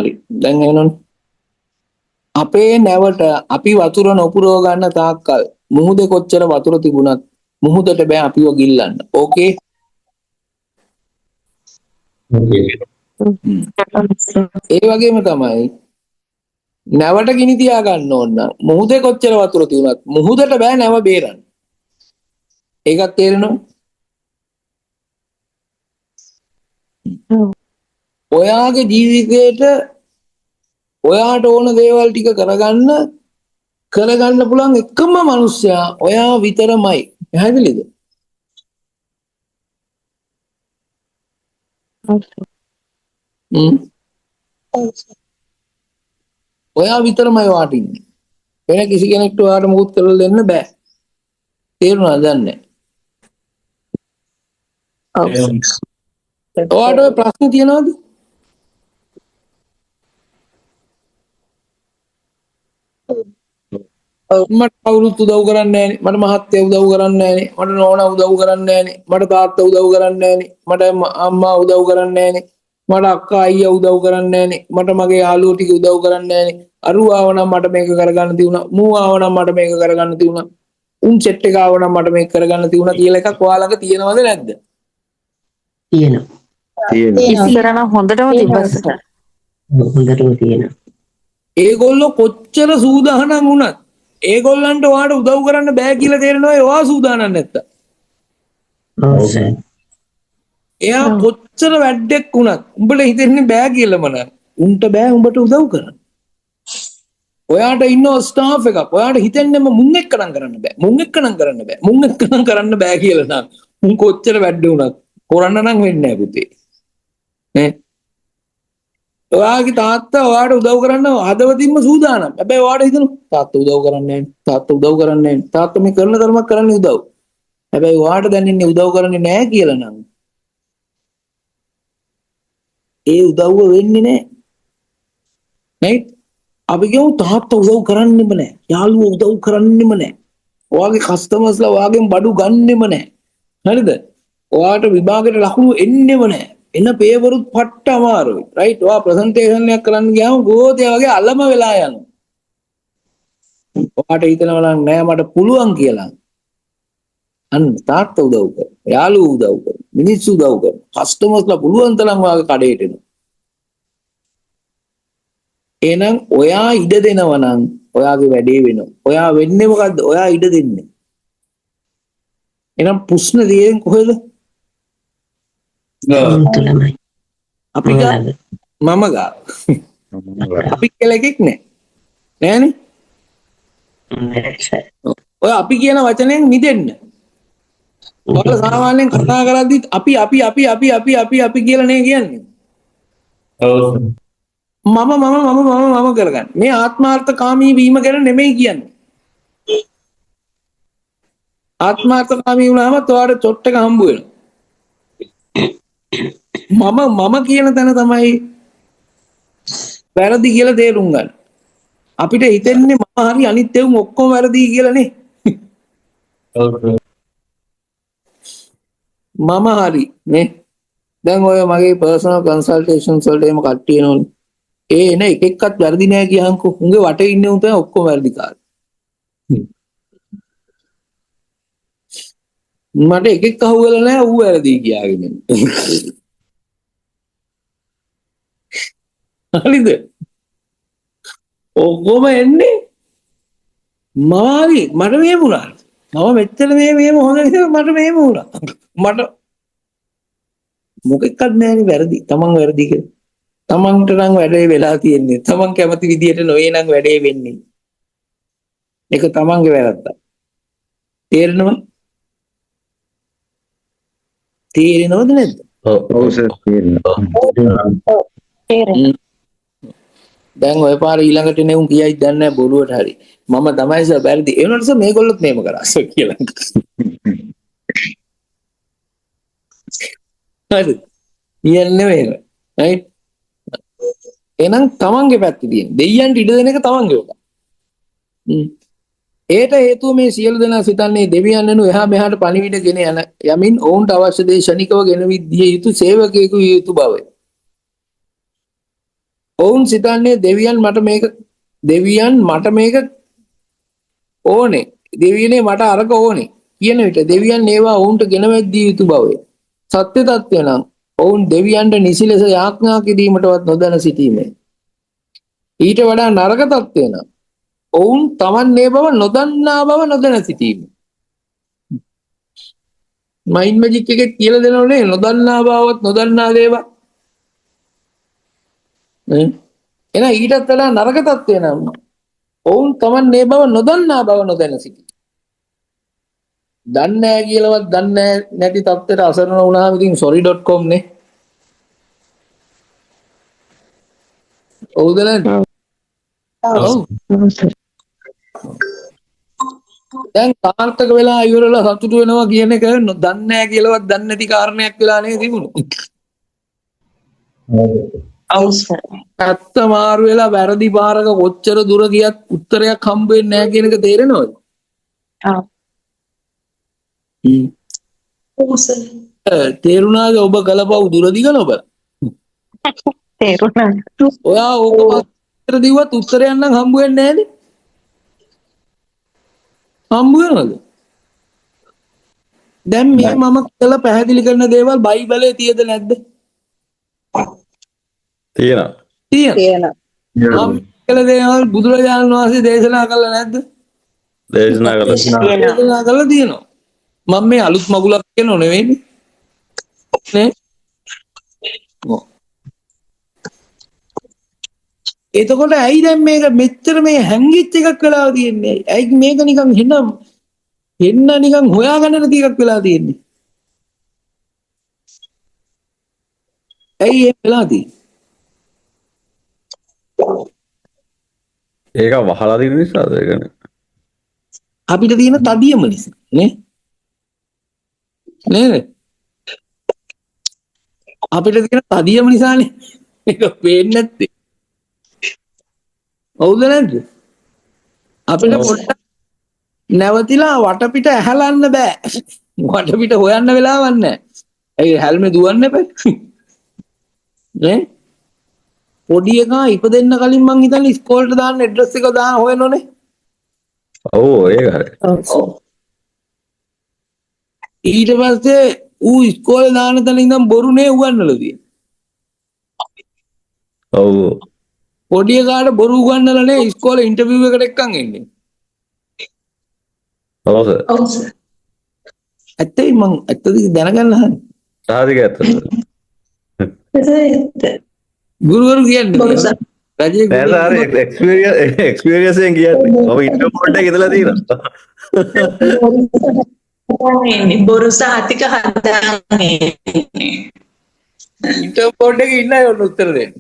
හරි. දැන් එනොනේ. අපේ නැවට අපි වතුර නොපුරව ගන්න තාක්කල් මුහුදේ කොච්චර වතුර තිබුණත් මුහුදට බෑ අපිව ගිල්ලන්න. ඕකේ? ඒ වගේම තමයි නැවට ගිනි තියා ගන්න ඕන නම් මුහුදේ කොච්චර වතුර තිබුණත් මුහුදට බෑ නැව බේරන්න. ඒකත් තේරෙනවද? ඔයාගේ ජීවිතේට ඔයාට ඕන දේවල් ටික කරගන්න පුළුවන් එකම මිනිස්සයා ඔයා විතරමයි. පැහැදිලිද? ඔයා විතරමයි වාට ඉන්නේ. වෙන කිසි කෙනෙක්ට ඔයාට මොකුත් කරලා දෙන්න බෑ. තේරුණාද දන්නේ? ඔයාට ඔය ප්‍රශ්න තියෙනවද? මට කවුරුත් උදව් කරන්නේ නැහනේ. මට මහත්තයා උදව් කරන්නේ නැහනේ. මට නෝනා උදව් කරන්නේ නැහනේ. මට තාත්තා උදව් කරන්නේ නැහනේ. මට අම්මා උදව් කරන්නේ නැහනේ. මට අක්කා අයියා උදව් කරන්නේ නැහනේ. මට මගේ යාළුවෝ ටික උදව් කරන්නේ නැහනේ. අරු ආව නම් මට මේක කරගන්න තියුණා. මූ ආව නම් මට මේක කරගන්න තියුණා. උන් සෙට් එක ආව නම් මට මේක කරගන්න තියුණා කියලා එකක් ඔයා ළඟ තියෙනවද නැද්ද? තියෙනවා. ඉස්සර නම් හොඳටම තිබ්බස්සට. හොඳටම තියෙනවා. ඒගොල්ලෝ කොච්චර සූදානම් වුණත් ඒගොල්ලන්ට ඔයාට උදව් කරන්න බෑ කියලා තේරෙනවා ඔයා සූදානම් නැත්තම්. ඔව් සර්. එයා කොච්චර වැඩක් වුණත් උඹට හිතෙන්නේ බෑ කියලාම නෑ. උන්ට බෑ උඹට උදව් කරන්න. ඔයාට ඉන්න ස්ටාෆ් එකක්. ඔයාට හිතෙන්නේම මුන් එක්ක නම් කරන්න බෑ. මුන් එක්ක නම් කරන්න බෑ. මුන් එක්ක නම් කරන්න බෑ කියලා නම් උන් කොච්චර වැඩ වුණත් කරන්න නම් වෙන්නේ නෑ පුතේ. නේ? ඔයාගේ තාත්තා ඔයාට උදව් කරන්න හදවතින්ම සූදානම්. හැබැයි ඔයාට හිතෙනවා තාත්තා උදව් කරන්නේ නෑ. තාත්තා උදව් කරන්නේ නෑ. තාත්තා මේ කරන තරමක් කරන්නේ උදව්. හැබැයි ඔයාට දැනෙන්නේ උදව් කරන්නේ නෑ කියලා නම් ඒ උදව්ව වෙන්නේ නෑ. right? අපි කියමු තාත්තා උදව් කරන්නෙම නෑ. යාළුවෝ උදව් කරන්නෙම නෑ. ඔයාගේ කස්ටමර්ස්ලා ඔයාගෙන් බඩු ගන්නෙම නෑ. හරිද? ඔයාට විභාගයට ලකුණු එන්නෙම නෑ. එන පේපරුත් පට්ට අමාරුයි. right? ඔයා ප්‍රසන්ටේෂන් එකක් කරන්න ගියාම ගෝතයා වගේ අලම වෙලා යනවා. ඔයාට හිතනවා නම් නෑ මට පුළුවන් කියලා. අන්න තාත්තා උදව් කර. යාළුවෝ උදව් කර. මිනිස්සු උදව් කර. කස්ටමර්ස්ලා පුළුවන් තරම් ඔයාගේ කඩේට එනවා. එහෙනම් ඔයා ඉඩ දෙනවා නම් ඔයාගේ වැඩේ වෙනවා. ඔයා වෙන්නේ මොකද්ද? ඔයා ඉඩ දෙන්නේ. එහෙනම් පුස්න දෙයෙන් කොහෙද? තුලමයි. අපි ගා මම ගා. අපි කියලා එකෙක් නෑ. නෑනේ. ඔය අපි කියන වචනෙන් මිදෙන්න. ඔයාලා සාමාන්‍යයෙන් කතා කරද්දි අපි කියලා නේ කියන්නේ. ඔව්. මම කරගන්න. මේ ආත්මාර්ථකාමී වීම ගැන නෙමෙයි කියන්නේ. ආත්මාර්ථකාමී වුණාම ඔයාලට චොට් එක හම්බ වෙනවා. මම කියන තැන තමයි වැරදි කියලා තේරුම් ගන්න. අපිට හිතෙන්නේ මම හරි අනිත් ඒවා ඔක්කොම වැරදි කියලා නේ. මම හරි නේ. දැන් ඔය මගේ පර්සනල් කන්සල්ටේෂන්ස් වලට එම කට්ටිය එනෝනේ. ඒ එන එක එක්කත් වැරදි නෑ කියහන්කෝ. උන්ගේ වටේ ඉන්නේ උන් තමයි ඔක්කොම වැරදිකාර. මට එකෙක් අහුවෙලා නෑ ඌ වැරදි කියාගෙන. හරිද? ඔක්කොම එන්නේ මාරි මට මේ වුණා. මම මෙච්චර මේම හොඳ නිසා මට මේම වුණා. මට මොකෙක්වත් නෑනේ වැරදි. තමන් වැරදි කියලා. තමන්ට නම් වැඩේ වෙලා තියෙන්නේ. තමන් කැමති විදියට නොවේ නම් වැඩේ වෙන්නේ. ඒක තමන්ගේ වැරද්ද. තේරෙනවද? තේරෙනවද නැද්ද? ඔව් සර් තියෙනවා. දැන් ඔය පාර ඊළඟට නෙවුම් කියයි දන්නේ නැහැ බොරුවට හරි. මම තමයි සර් වැරදි. ඒ වුණාට සර් මේගොල්ලොත් මේම කරා සර් කියලා. හරි. යන්නේ මේක. right? එහෙනම් තමන්ගේ පැත්තේ තියෙන. දෙයියන්ට ඉඩ දෙන එක තමන්ගේ උඩ. ඒට හේතුව මේ සියලු දෙනා සිතන්නේ දෙවියන් වෙනු එහා මෙහාට පණිවිඩ ගෙන යන යමින් ඔවුන්ට අවශ්‍ය දේ ශනිකව ගෙන විදිය යුතු සේවකයෙකු විය යුතු බවයි. ඔවුන් සිතන්නේ දෙවියන් මට මේක ඕනේ. දෙවියනේ මට අරක ඕනේ කියන විට දෙවියන් ඒවා ඔවුන්ට ගෙනවැද්දිය යුතු බවය. සත්‍ය තත්ත්වය නම් ඔවුන් දෙවියන්ට නිසි ලෙස යාඥා කිරීමටවත් නොදැන සිටීමේ. ඊට වඩා නරක තත්ත්වය නම් ඔවුන් Taman මේ බව නොදන්නා බව නොදැන සිටීම. මයින්ඩ් මැජික් එකේ කියලා දෙනවනේ නොදන්නා බවවත් නොදන්නා දේවල්. එන ඊටත් වඩා නරක තත්ත්වය නම් ඔවුන් Taman මේ බව නොදන්නා බව නොදැන සිටී. දන්නේ නැහැ කියලාවත් දන්නේ නැති තත්ත්වයට අසරණ වුණාම ඉතින් sorry.com නේ. ඔව්ද නැද්ද? ඔව්. දැන් කාර්තක වෙලා ඉවරලා සතුටු වෙනවා කියන එක දන්නේ නැහැ කියලාවත් දන්නේ නැති කාරණයක් වෙලා නේ තිබුණේ. ඔව් සර්. ඇත්ත මාරු වෙලා වැරදි පාරක කොච්චර දුර ගියත් උත්තරයක් හම්බ වෙන්නේ නැහැ කියන එක තේරෙනවද? ආ. ඔව් සර්. තේරුණාද ඔබ කලපව් දුරදිග නොබල? තේරුණා. ඔයා ඕක උත්තර දිව්වත් උත්තරයක් නම් හම්බ වෙන්නේ නැහැනේ. හම්බ වෙනවද? දැන් මේ මම කළ පැහැදිලි කරන දේවල් බයිබලයේ තියෙද නැද්ද? තියෙනවා. තියෙනවා. මම කළ දේවල් බුදුරජාණන් වහන්සේ දේශනා කළා නැද්ද? දේශනා කළා තියෙනවා. මම මේ අලුත් මගුලක් කියනෝ නෙවෙයිනේ. නේ? එතකොට ඇයි දැන් මේක මෙච්චර මේ හැංගිච්ච එකක් වෙලා තියෙන්නේ? ඇයි මේක නිකන් හෙන්න නිකන් හොයාගන්න නැති එකක් වෙලා තියෙන්නේ? ඇයි එහෙම වෙලා තියෙන්නේ? ඒක වහලා තියෙන නිසාද ඒකනේ. අපිට තියෙන තදියම නිසා නේ? නේද? අපිට තියෙන තදියම නිසානේ මේක පේන්නේ නැත්තේ. ඔව්ද නැද්ද? අපිට පොඩ්ඩක් නැවතිලා වටපිට ඇහැලන්න බෑ. වටපිට හොයන්න වෙලාවක් නැහැ. ඒ හැල්මේ දුවන්න එපා. නේ? පොඩි එකා ඉපදෙන්න කලින් මං හිතන්නේ ඉස්කෝලේට දාන්න ඇඩ්‍රස් එක දාන්න හොයනෝනේ. ඔව් ඒක හරි. ඊට පස්සේ ඌ ඉස්කෝලේ දාන තැන ඉඳන් බොරුනේ උගන්නලා තියෙන්නේ. ඔව්. පොඩි එකාට බොරු උගන්නලා නේ ඉස්කෝලේ ඉන්ටර්විව් එකට එක්කන් එන්නේ. ඔව් සර්. ඔව් සර්. ඇත්තයි මං ඇත්තද දැනගන්න හරි. සාධික ඇත්තද? ගුරුවරු කියන්නේ බොරු සර්. රජයේ නෑ සාරි එක්ස්පීරියන්ස් එකෙන් කියන්නේ. මම ඉන්ටර්පෝට් එකේ ඉඳලා තියෙනවා. බොරු සහතික හදාන්නේ. ඉන්ටර්පෝට් එකේ ඉන්න අය ඔන්න උත්තර දෙන්න.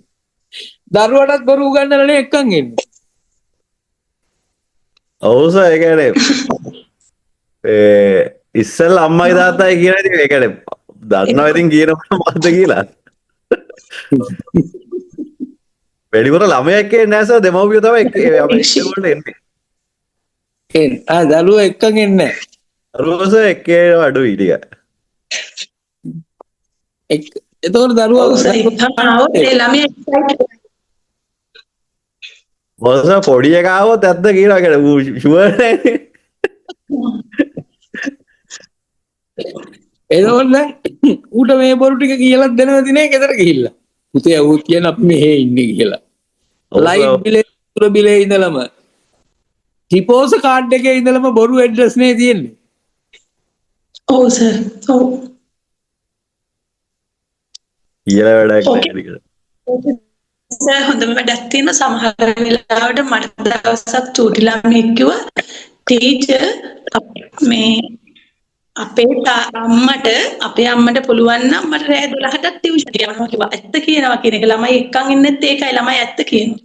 දරුවටත් බොරු උගන්නලා නේ එක්කන් එන්නේ. ඔව් සර් ඒ කියන්නේ ඉස්සෙල්ලා අම්මයි තාත්තයි කියන ඉතින් ඒ කියන්නේ දන්නවා ඉතින් කියනකොට මොකද්ද කියලා. වැඩිපුර ළමයෙක් එන්නේ නැහැ සර් දෙමව්පියෝ තමයි අපි ඉස්කෝලේට එන්නේ. දරුවෝ එක්කන් එන්නේ නැහැ. දරුවෝ එක්කේ අඩුයි ටික. එතකොට දරුවා ඔව් සර්. ඒ ළමයා මොකද පොඩි එකා ආවොත් ඇත්ත කියනවා කියන්නේ ඌ ෂුවර් නැහැ. එතකොට ඌට මේ බොරු ටික කියලා දෙනවද නේ ගෙදර ගිහිල්ලා. පුතේ ඌ කියන අපි මෙහෙ ඉන්නේ කියලා. ලයිට් බිලේ වතුර බිලේ ඉඳලම ටිපෝස කාඩ් එකේ ඉඳලම බොරු ඇඩ්‍රස් නේ තියෙන්නේ. ඔව් සර්. ඔව්. කියලා වැඩක් නැහැ. සර් හොඳම වැඩක් තියෙන සමහර වෙලාවට මට දවසක් චූටි ළමයෙක් කිව්වා ටීචර් මේ අපේ අම්මට පුළුවන් නම් මට රෑ 12ටත් ටියුෂන් යනවා කිව්වා. ඇත්ත කියනවා කියන එක ළමයි එක්කන් ඉන්නෙත් ඒකයි ළමයි ඇත්ත කියනවා.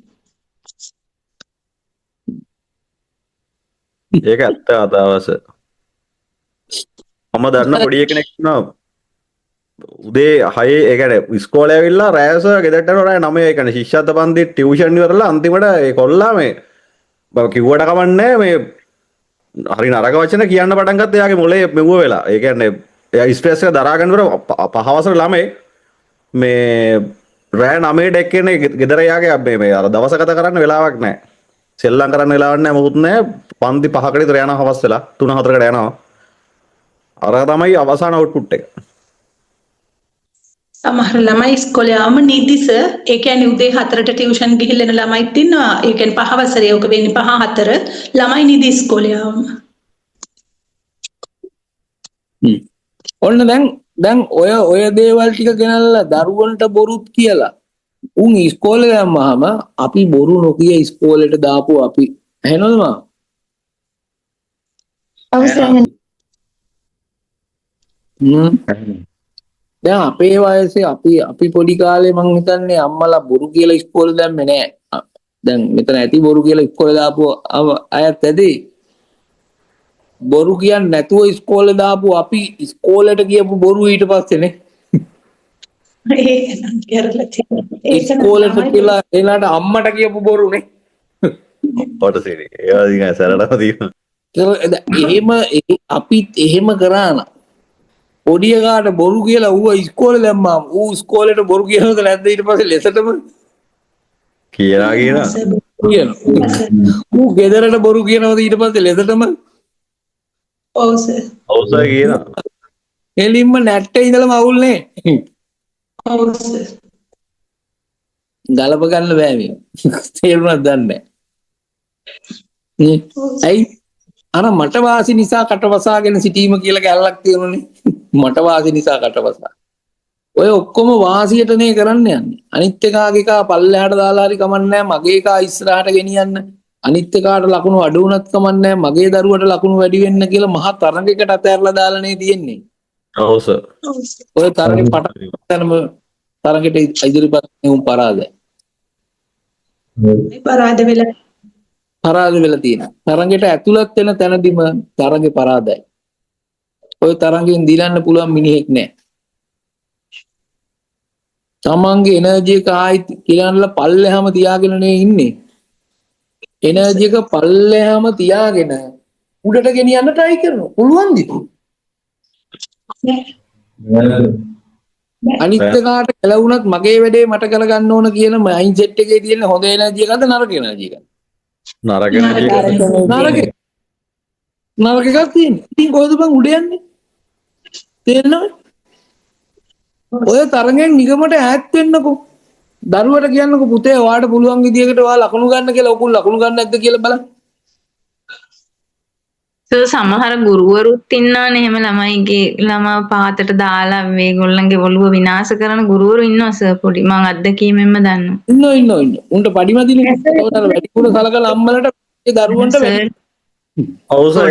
ඒක ඇත්ත අදවස. මම දන්න පොඩි කෙනෙක් ඉන්නවා උදේ 6 ඒ කියන්නේ ඉස්කෝලේ ඇවිල්ලා රෑස ගෙදරට යනවා රෑ 9 ඒ කියන්නේ ශිෂ්‍යත්ව පන්ති ටියුෂන් ඉවරලා අන්තිමට ඒ කොල්ලා මේ කිව්වට කමන්නේ මේ හරි නරක වචන කියන්න පටන් ගත්තා එයාගේ මොලේ මෙව්ව වෙලා. ඒ කියන්නේ එයා ස්ට්‍රෙස් එක දරා ගන්නකොට පහවසර ළමයි මේ රෑ 9ට එක්කෙනේ ගෙදර යාගේ අබ්බේ මේ අර දවස ගත කරන්න වෙලාවක් නැහැ. සෙල්ලම් කරන්න වෙලාවක් නැහැ මොකුත් නැහැ. පන්ති 5කට විතර යනවා හවස් වෙලා 3-4කට යනවා. අර තමයි අවසාන අවුට්පුට් එක. සමහර ළමයි ඉස්කෝලේ ආවම නිදිස ඒ කියන්නේ උදේ 4ට ටියුෂන් ගිහිල්ලා එන ළමයිත් ඉන්නවා. ඒ කියන්නේ 5 වසරේ ඔක වෙන්නේ 5-4 ළමයි නිදි ඉස්කෝලේ ආවම. ඔන්න දැන් ඔය දේවල් ටික ගෙනල්ලා දරුවන්ට බොරුත් කියලා උන් ඉස්කෝලේ යම්මහම අපි බොරු නොකිය ඉස්කෝලේට දාපු අපි ඇහෙනවද මා? අවසන් දැන් අපේ වයසේ අපි පොඩි කාලේ මං හිතන්නේ අම්මලා බොරු කියලා ඉස්කෝලේ දැම්මේ නෑ. දැන් මෙතන ඇති බොරු කියලා ඉස්කෝලේ දාපු අයත් ඇති. බොරු කියන්නේ නැතුව ඉස්කෝලේ දාපු අපි ඉස්කෝලේට ගියපු බොරු ඊට පස්සේනේ. ඒක නම් කරලා තියෙනවා. ඉස්කෝලේට කියලා එලාට අම්මට කියපු බොරුනේ. ඔටසිරි. ඒවා දිගා සරලව තියෙනවා. එහෙම අපිත් එහෙම කරා නම් පොඩි එකාට බොරු කියලා ඌව ඉස්කෝලේ දැම්මාම ඌ ඉස්කෝලේට බොරු කියනවද නැද්ද ඊට පස්සේ ලෙසටම කියනවා ඌ ගෙදරට බොරු කියනවද ඊට පස්සේ ලෙසටම ඔව් සර්. ඔව් සර් කියනවා. එලින්ම නැට්ටේ ඉඳලම අවුල්නේ. ඔව් සර්. ගලප ගන්න බෑ මේ. තේරුණාද දන්නේ නැහැ. ඇයි අර මට වාසි නිසා කටවසාගෙන සිටීම කියලා කැලලක් තියෙනනේ. මට වාසි නිසා කටවසා. ඔය ඔක්කොම වාසියටනේ කරන්න යන්නේ. අනිත් එකාගේ එකා පල්ලෙහාට දාලා හරි කමන්නේ මගේ එකා ඉස්සරහට ගෙනියන්න. අනිත් එකාට ලකුණු අඩු වුණත් කමන්නේ මගේ දරුවට ලකුණු වැඩි වෙන්න කියලා මහා තරඟයකට අතහැරලා දාලානේ තියෙන්නේ. ඔව් සර්. ඔය තරඟේ පටන්ම තරඟෙට ඉදිරිපත් වුන් පරාදයි. පරාද වෙලා පරාද වෙලා තියෙනවා. තරඟෙට ඇතුළත් වෙන තැනදීම තරඟේ පරාදයි. ඔය තරඟෙන් දිලන්න පුළුවන් මිනිහෙක් නැහැ. තමන්ගේ එනර්ජි එක ආයි කිලන්ලා පල්ලෙහාම තියාගෙන නේ ඉන්නේ. එනර්ජි එක පල්ලෙහාම තියාගෙන උඩට ගෙනියන්න try කරනවා. පුළුවන්ද? අනිත් කාට කැලවුණත් මගේ වැඩේ මට කරගන්න ඕන කියන මයින්ඩ්සෙට් එකේ තියෙන හොඳ එනර්ජි එකද නරක එනර්ජි එකද? නරක එකක් තියෙන්නේ. ඉතින් කොහෙද බං උඩ යන්නේ? තේරෙනවද? ඔය තරගෙන් නිගමට ඈත් වෙන්නකෝ. දරුවට කියන්නකෝ පුතේ ඔයාට පුළුවන් විදියකට ඔයා ලකුණු ගන්න කියලා ඔකුල් ලකුණු ගන්න නැද්ද කියලා බලන්න. සමහර ගුරුවරුත් ඉන්නවනේ එහෙම ළමා පහතට දාලා මේගොල්ලන්ගේ ඔළුව විනාශ කරන ගුරුවරු ඉන්නවා සර් පොඩි මං අත්දැකීමෙන්ම දන්නවා. ඉන්නවා. උන්ට පඩිමදිනේ වැඩිපුර සලකලා අම්මලට ඒ දරුවන්ට ඔව් සර්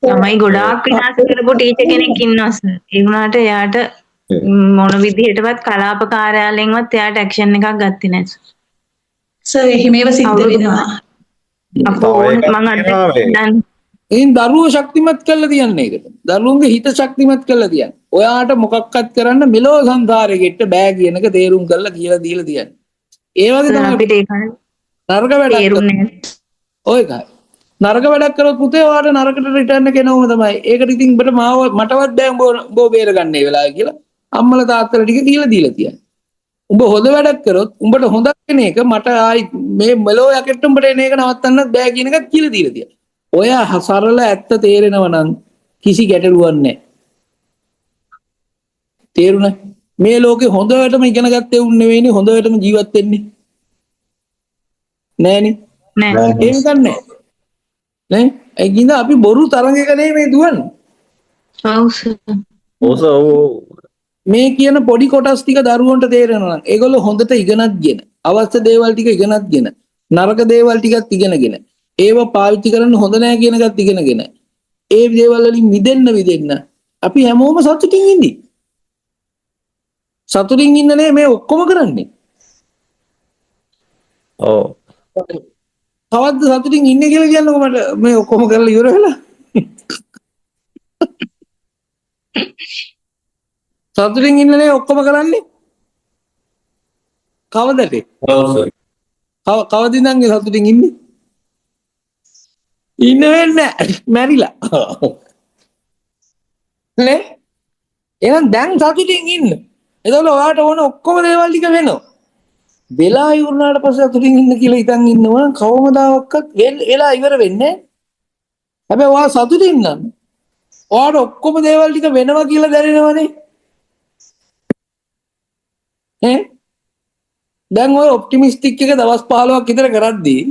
ළමයි ගොඩාක් විනාශ කරපු ටීචර් කෙනෙක් ඉන්නවා සර්. ඒ වුණාට එයාට මොන විදිහටවත් කලාප කාර්යාලයෙන්වත් එයාට ඇක්ෂන් එකක් ගත්තේ නැහැ සර්. එහෙම ඒවා සිද්ධ වෙනවා. එයින් දරුවෝ ශක්තිමත් කරලා තියන්නේ ඒකට. දරුවන්ගේ හිත ශක්තිමත් කරලා තියන්නේ. ඔයාට මොකක්වත් කරන්න මෙලෝ සංසාරේ ගෙට බෑ කියන එක තේරුම් කරලා කියලා දීලා තියන්නේ. ඒ වගේ තමයි අපිට ඒක නරක වැඩක්. ඔය කයි. නරක වැඩක් කරොත් පුතේ ඔයාට නරකට රිටර්න් එක එනවම තමයි. ඒකට ඉතින් උඹට මටවත් බෑ උඹ බේරගන්න ඒ වෙලාවේ කියලා අම්මලා තාත්තලා ටික කියලා දීලා තියන්නේ. උඹ හොඳ වැඩක් කරොත් උඹට හොඳක් වෙන එක මට ආයි මේ මෙලෝ යකෙට උඹට එන එක නවත්තන්නත් බෑ කියන එකත් කියලා දීලා තියෙනවා. ඔය සරල ඇත්ත තේරෙනව නම් කිසි ගැටලුවක් නැහැ. තේරුණා? මේ ලෝකේ හොඳටම ඉගෙන ගත්තේ උන් නෙවෙයිනේ හොඳටම ජීවත් වෙන්නේ. නෑනේ. නෑ. ඒක ගන්නෑ. නේ? ඒකින්ද අපි බොරු තරඟයක නෙමෙයි දුවන්නේ. ඔව් මේ කියන පොඩි කොටස් ටික දරුවන්ට තේරෙනවා නම් ඒගොල්ලෝ හොඳට ඉගෙනත්ගෙන අවශ්‍ය දේවල් ටික ඉගෙනත්ගෙන නරක දේවල් ටිකත් ඉගෙනගෙන ඒව පාවිච්චි කරන්න හොඳ නැහැ කියන එකත් ඉගෙනගෙන ඒ දේවල් වලින් මිදෙන්න අපි හැමෝම සතුටින් ඉන්නේ. සතුටින් ඉන්නනේ මේ ඔක්කොම කරන්නේ. ඔව්. කවද්ද සතුටින් ඉන්නේ කියලා කියන්නකො මට මේ ඔක්කොම කරලා ඉවර වෙලා. සතුටින් ඉන්නනේ ඔක්කොම කරන්නේ. කවදද? කවද ඉඳන් සතුටින් ඉන්නේ? ඉන්න වෙන්නේ මැරිලා. නේ? එහෙනම් දැන් සතුටින් ඉන්න. එතකොට ඔයාට ඕන ඔක්කොම දේවල් ටික වෙනවා. වෙලා ඉවරනාට පස්සේ අතුරින් ඉන්න කියලා හිතන් ඉන්නවා කවමදාවත් වෙලා ඉවර වෙන්නේ නැහැ. හැබැයි ඔයා සතුටින් නම් ඔයාට ඔක්කොම දේවල් ටික වෙනවා කියලා දැනෙනවනේ. දැන් ඔය ඔප්ටිමිස්ටික් එක දවස් 15ක් විතර කරද්දී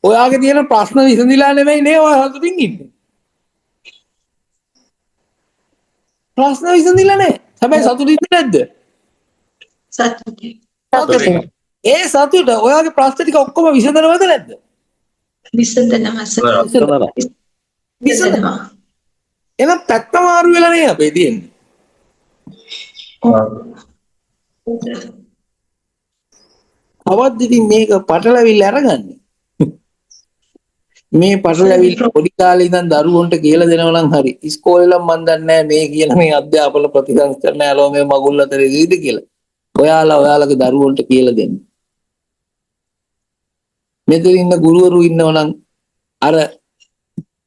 ඔයාගේ තියෙන ප්‍රශ්න විසඳිලා නෙමෙයි නේ ඔයා සතුටින් ඉන්නේ. ප්‍රශ්න විසඳිලා නැහැ. හැබැයි සතුටින් නැද්ද? සතුටුයි. ඒ සතුට ඔයාගේ ප්‍රශ්න ටික ඔක්කොම විසඳනවද නැද්ද? විසඳනවා විසඳනවා. එහෙනම් පැත්ත මාරු වෙලා නේ අපේ තියෙන්නේ. අවද්ද ඉතින් මේක පටලවිල්ල අරගන්නේ. මේ පටලවිල්ල පොඩි කාලේ ඉඳන් දරුවන්ට කියලා දෙනවා නම් හරි. ඉස්කෝලේ නම් මන් දන්නේ නැහැ මේ කියන මේ අධ්‍යාපන ප්‍රතිසංස්කරණ යාළුවා මේ මගුල් අතරේ ඉදීද කියලා. ඔයාලගේ දරුවන්ට කියලා දෙන්න. මෙතන ඉන්න ගුරුවරු ඉන්නව නම් අර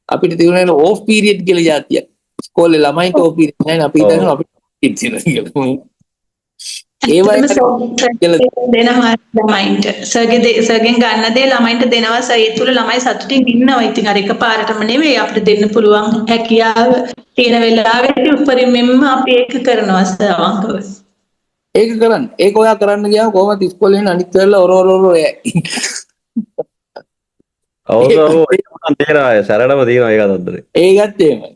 අපිට තියුනේ ඕෆ් පීරියඩ් කියලා જાතියක්. ඉස්කෝලේ ළමයින්ට ඕෆ් පීරියඩ් නැහැ අපි හිතනවා අපිට තියෙනවා කියලා. දෙනවා ළමයින්ට සර්ගෙන් ගන්න දේ ළමයින්ට දෙනවා සර් ඒ තුල ළමයි සතුටින් ඉන්නවා. ඉතින් අර එකපාරටම නෙවෙයි අපිට දෙන්න පුළුවන් හැකියාව තියෙන වෙලාවෙදී උපරිමයෙන්ම අපි ඒක කරනවා සර් අවංකව. ඒක කරන්න. ඒක ඔයා කරන්න ගියාම කොහොමද ඉස්කෝලේ ඉන්න අනිත් වෙලාව ඔරොරොර සැරටම තියෙනවා ඒක අතරේ. ඒකත් එහෙමයි.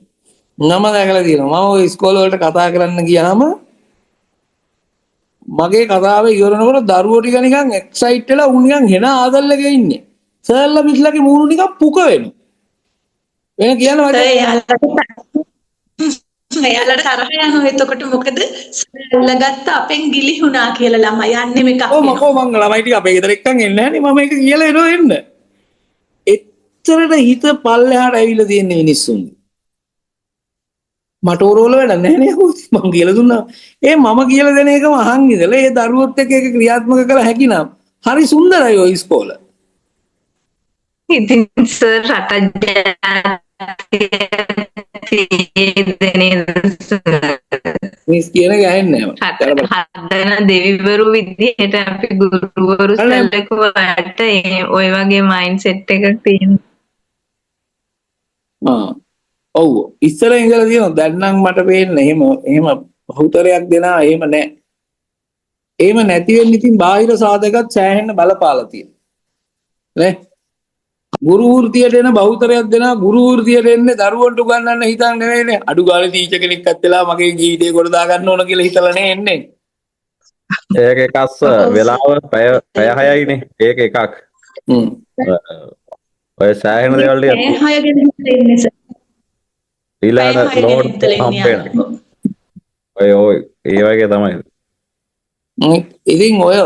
නම දැකලා තියෙනවා. මම ඔය ඉස්කෝල වලට කතා කරන්න ගියාම මගේ කතාව ඉවරනකොට දරුවෝ ටික නිකන් එක්සයිට් වෙලා උන් නිකන් හෙන ආදල්ලක ඉන්නේ. සර්ලා මිස්ලාගේ මූණු නිකන් පුක වෙනවා. වෙන කියන වචන එයාලට තරහ යනවා. එතකොට මොකද සර්ලා ගත්ත අපෙන් ගිලිහුණා කියලා ළමයි යන්නේ මේක. ඔව් මම ළමයි ටික අපේ ගෙදර එක්කන් එන්නේ නැහැ නේ. මම ඒක කියලා එනවා එන්න. එච්චරට හිත පල්ලෙහාට ඇවිල්ලා තියෙන මිනිස්සුන්ගේ. මට ඕරෝල වැඩ නැහැ නේ මම කියලා දුන්නා. මම කියලා දෙන එකම අහන් ඉඳලා ඒ දරුවොත් එක්ක ඒක ක්‍රියාත්මක කළ හැකි නම් හරි සුන්දරයි ඔය ඉස්කෝල. ඉතින් සර් රට මිස් කියන ගහන්නේ නැහැ. හදන දෙවිවරු විදිහට අපි ගුරුවරු සැලකුවාට ඔය වගේ මයින්ඩ් සෙට් එකක් තියෙනවා. ඔව් ඉස්සර ඉඳලා තියෙනවා. දැන් නම් මට පේන්නේ එහෙම බහුතරයක් දෙනා එහෙම නැහැ. එහෙම නැති වෙන්නේ ඉතින් බාහිර සාධකත් සෑහෙන්න බලපාලා තියෙනවා. නේ? ගුරු වෘත්තියට එන බහුතරයක් දෙනා ගුරු වෘත්තියට එන්නේ දරුවන්ට උගන්වන්න හිතන් නෙවෙයිනේ. අඩු ගානේ ටීචර් කෙනෙක් ඇත්තලා මගේ ජීවිතේ කොට දා ගන්න ඕන කියලා හිතලා නේ එන්නේ. ඒක එකස් වෙලාව පැය 6යිනේ. ඒක එකක්. ඔය සෑහෙන දේවල් ටික 6 ගැන ඉන්නේ සර්. ඊළඟ ලෝඩ් හම්බෙන. ඔය ඒ වගේ තමයි. ඉතින් ඔය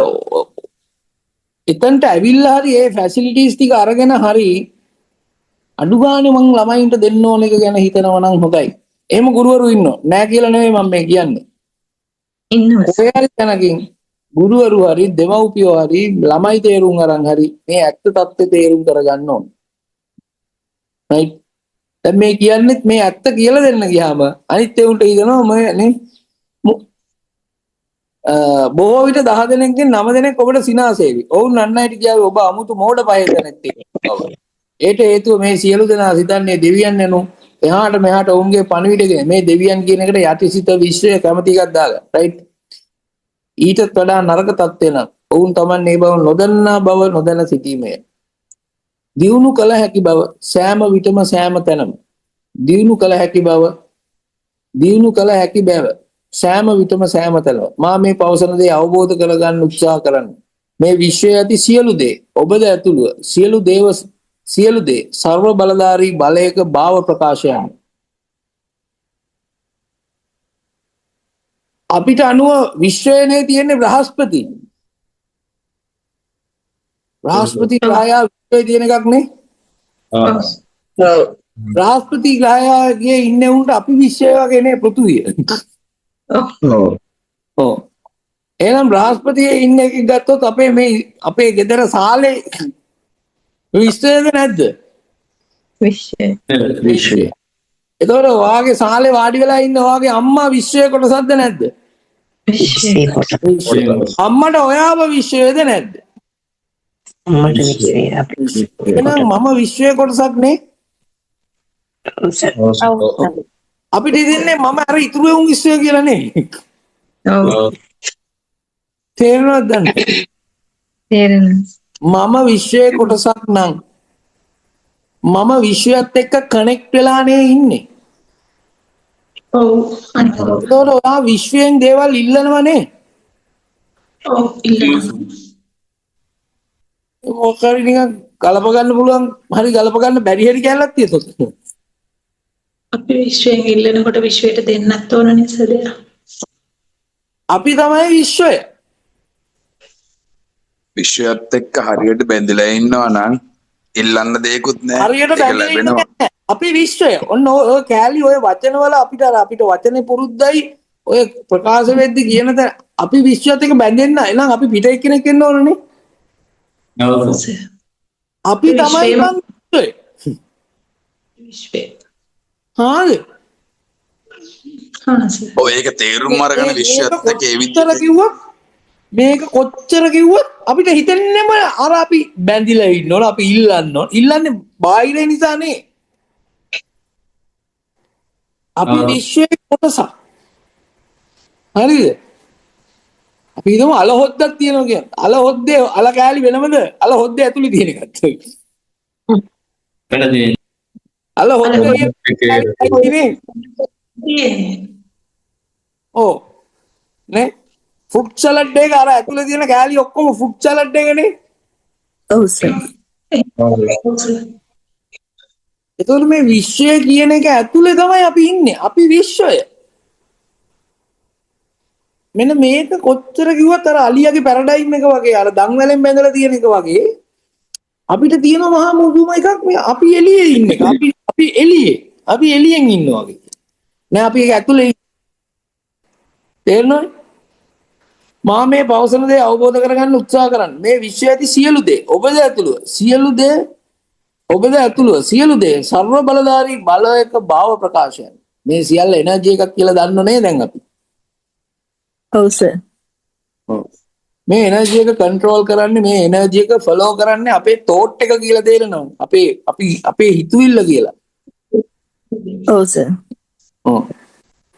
එතනට ඇවිල්ලා හරි ඒ ෆැසිලිටිස් ටික අරගෙන හරි අඩු ගානේ මං ළමයින්ට දෙන්න ඕන එක ගැන හිතනවා නම් හොඳයි. එහෙම ගුරුවරු ඉන්නෝ නෑ කියලා නෙමෙයි මම මේ කියන්නේ. ඉන්නවා. කොහේ හරි තැනකින් ගුරුවරු හරි දෙමව්පියෝ හරි ළමයි තේරුම් අරන් හරි මේ ඇත්ත தත්ත්වය තේරුම් කරගන්න ඕන. right? දැන් මේ කියන්නේ මේ ඇත්ත කියලා දෙන්න ගියාම අනිත් ඒඋන්ට හිතනවා මේ නේ බොහෝ විට 10 දෙනෙක්ගෙන් 9 දෙනෙක් ඔබට සිනාසේවි. ඔවුන් අන්නයිට කියාවේ ඔබ අමුතු මෝඩ පහේ නැත්තේ. ඒට හේතුව මේ සියලු දෙනා සිතන්නේ දෙවියන් යනු එහාට මෙහාට ඔවුන්ගේ පණිවිඩගෙන මේ දෙවියන් කියන එකට යටිසිත විශ්වය කැමති එකක් දාලා. right? ඊටත් වඩා නරක තත්ත්වේ නම් ඔවුන් Taman මේ බව නොදන්නා බව නොදැන සිටීමය. දියුණු කළ හැකි බව සෑම විටම සෑම තැනම දියුණු කළ හැකි බව සෑම විටම සෑම තැනම මා මේ පවසන දේ අවබෝධ කරගන්න උත්සාහ කරන්න. මේ විශ්වයේ ඇති සියලු දේ ඔබද ඇතුළුව සියලු දේ සර්ව බලධාරී බලයක භාව ප්‍රකාශයන්. අපිට අනුව විශ්වයේ තියෙන බ්‍රහස්පති ග්‍රහයා විශ්වයේ තියෙන එකක් නේ. බ්‍රහස්පති ග්‍රහයාගේ ඉන්නේ උන්ට අපි විශ්වය වගේ නේ පෘථුවිය. ඔව්. එහෙනම් බ්‍රහස්පතියේ ඉන්න එක ගත්තොත් අපේ ගෙදර සාලේ විශ්වයද නැද්ද? විශ්වය. එතකොට ඔයාගේ සාලේ වාඩි වෙලා ඉන්න ඔයාගේ අම්මා විශ්වයේ කොටසක්ද නැද්ද? විශ්වයේ කොට අම්මට ඔයාව විශ්වයේද නැද්ද? මට විශ්වයේ අපි එහෙනම් මම විශ්වයේ කොටසක් නේ. ඔව් සර්. අපිට ඉතින්නේ මම අර ඉතුරු වුන් විශ්වය කියලා නේ. ඔව් තේරෙනවද දැන්? තේරෙනවා. මම විශ්වයේ කොටසක් නම් මම විශ්වයත් එක්ක කනෙක්ට් වෙලානේ ඉන්නේ. ඔව් අනිත් ඒතකොට ඔයා විශ්වයෙන් දේවල් ඉල්ලනවනේ. ඔව් ඉල්ලනවා. මොකක්hari නිකන් ගලප ගන්න පුළුවන් හරි ගලප ගන්න බැරි හැටි කැලලක් තියෙතොත්. අපි විශ්වයෙන් ඉල්ලනකොට විශ්වයට දෙන්නත් ඕන නේද? අපි තමයි විශ්වය. විශ්වයත් එක්ක හරියට බැඳිලා ඉන්නවා නම් ඉල්ලන්න දෙයක්වත් නැහැ. හරියට ඒක බැඳලා ඉන්නේ නැහැ. අපි විශ්වය. ඔන්න ඔය කෑලි ඔය වචනවල අපිට වචනේ පුරුද්දයි ඔය ප්‍රකාශ වෙද්දි කියන ත අපි විශ්වයත් එක්ක බැඳෙන්න එහෙනම් අපි පිට එක්කෙනෙක් වෙන්න ඕනනේ. අපි තමයි විශ්වය. විශ්වය. හරිද? හා සර්. ඔය ඒක තේරුම් අරගෙන විශ්වයත් එක්ක ඒ කොච්චර විදිහට කිව්වත් මේක කොච්චර කිව්වත් අපිට හිතෙන්නෙම අර අපි බැඳිලා ඉන්න ඕන අපි ඉල්ලන්න ඕන. ඉල්ලන්නේ බාහිර නිසානේ. අපි විශ්වයේ කොටසක්. හරිද? අපි හිතමු අල හොද්දක් තියෙනවා කියන්නේ. අල හොද්දේ අල කෑලි වෙනමද? අල හොද්දේ ඇතුලේ තියෙන එකත්. අල හොද්දේ කියන්නේ ඔව් නේ ෆෘට් සලාඩ් එක අර ඇතුලේ තියෙන කෑලි ඔක්කොම ෆෘට් සලාඩ් එකනේ. ඔව් සර්. එතකොට මේ විශ්වය කියන එක ඇතුලේ තමයි අපි ඉන්නේ. අපි විශ්වය. මෙන්න මේක කොච්චර කිව්වත් අර අලියාගේ පැරඩයිම් එක වගේ අර දන්වැලෙන් බැඳලා තියෙන එක වගේ අපිට තියෙන මහා මුදුම එකක් මේ අපි එළියේ ඉන්න එක. අපි එළියෙන් ඉන්නවා වගේ. නෑ අපි ඒක ඇතුලේ තේරෙනවද? මා මේ පවසන දේ අවබෝධ කරගන්න උත්සාහ කරන්න. මේ විශ්වයේ ඇති සියලු දේ ඔබද ඇතුළුව සියලු දේ සර්ව බලධාරී බලයක භාව ප්‍රකාශයන්. මේ සියල්ල එනර්ජි එකක් කියලා දන්නෝ නේ දැන් අපි. ඔව් සර්. මේ එනර්ජි එක කන්ට්‍රෝල් කරන්නේ මේ එනර්ජි එක ෆලෝ කරන්නේ අපේ තෝට් එක කියලා තේරෙනවද? අපේ හිතුවිල්ල කියලා. ඔව් සර්.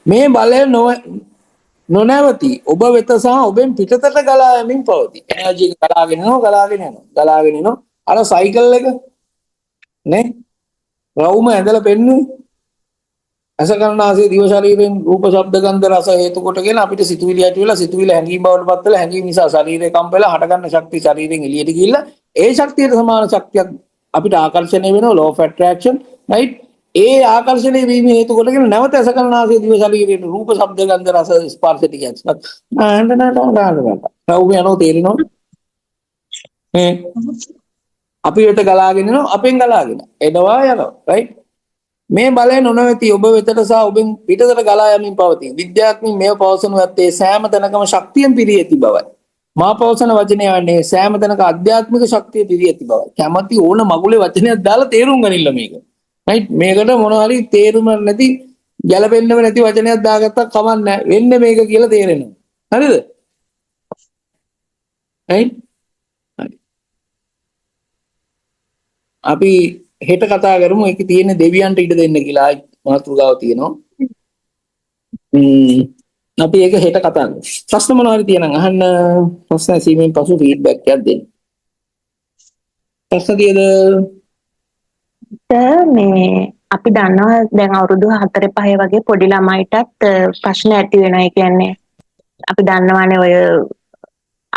මේ බලය නොනැවති ඔබ වෙත සහ ඔබෙන් පිටතට ගලා යමින් පවතී. එනර්ජි එක ගලාගෙන යනවා. අර සයිකල් එක නේ රවුම ඇදලා පෙන්නුවේ. අසකරණාසේ දිව ශරීරයෙන් රූප ශබ්ද ගන්ධ රස හේතු කොටගෙන අපිට සිතුවිලි ඇති වෙලා සිතුවිලි හැඟීම් බවට පත් වෙලා හැඟීම් නිසා ශරීරය කම්ප වෙලා හට ගන්න ශක්තිය ශරීරයෙන් එළියට ගිහිල්ලා ඒ ශක්තියට සමාන ශක්තියක් අපිට ආකර්ෂණය වෙනවා law of attraction right. ඒ ආකර්ෂණය වීම හේතු කොටගෙන නැවත අසකරණාසේ දිව ශරීරයෙන් රූප ශබ්ද ගන්ධ රස ස්පර්ශ ටික ඇස්පත් රවුම යනවා තේරෙනවද? අපි වෙත ගලාගෙන යනවා අපෙන් ගලාගෙන එනවා යනවා right. මේ බලය නොනවති ඔබ වෙතට සහ ඔබෙන් පිටතට ගලා යමින් පවතී. විද්‍යාඥයින් මේව පවසනු ඇත්තේ සෑම තැනකම ශක්තියෙන් පිරී ඇති බවයි. මා පවසන වචනය වන්නේ සෑම තැනක ආධ්‍යාත්මික ශක්තිය පිරී ඇති බවයි. කැමැති ඕන මගුලේ වචනයක් දාලා තේරුම් ගනින්න මේක. right මේකට මොනවා හරි තේරුම නැති ගැළපෙන්නම නැති වචනයක් දාගත්තා කමක් නැහැ. වෙන්නේ මේක කියලා තේරෙනවා. හරිද? right අපි හෙට කතා කරමු ඒකේ තියෙන දෙවියන්ට ඉඩ දෙන්න කියලා මාතෘකාව තියෙනවා. අපි ඒක හෙට කතා කරමු. ප්‍රශ්න මොනවා හරි තියෙනම් අහන්න. ප්‍රශ්න ඇසීමෙන් පසු ෆීඩ්බැක් එකක් දෙන්න. ප්‍රශ්න තියෙද? මේ අපි දන්නවා දැන් අවුරුදු 4-5 වගේ පොඩි ළමයිටත් ප්‍රශ්න ඇති වෙනවා. ඒ කියන්නේ අපි දන්නවානේ ඔය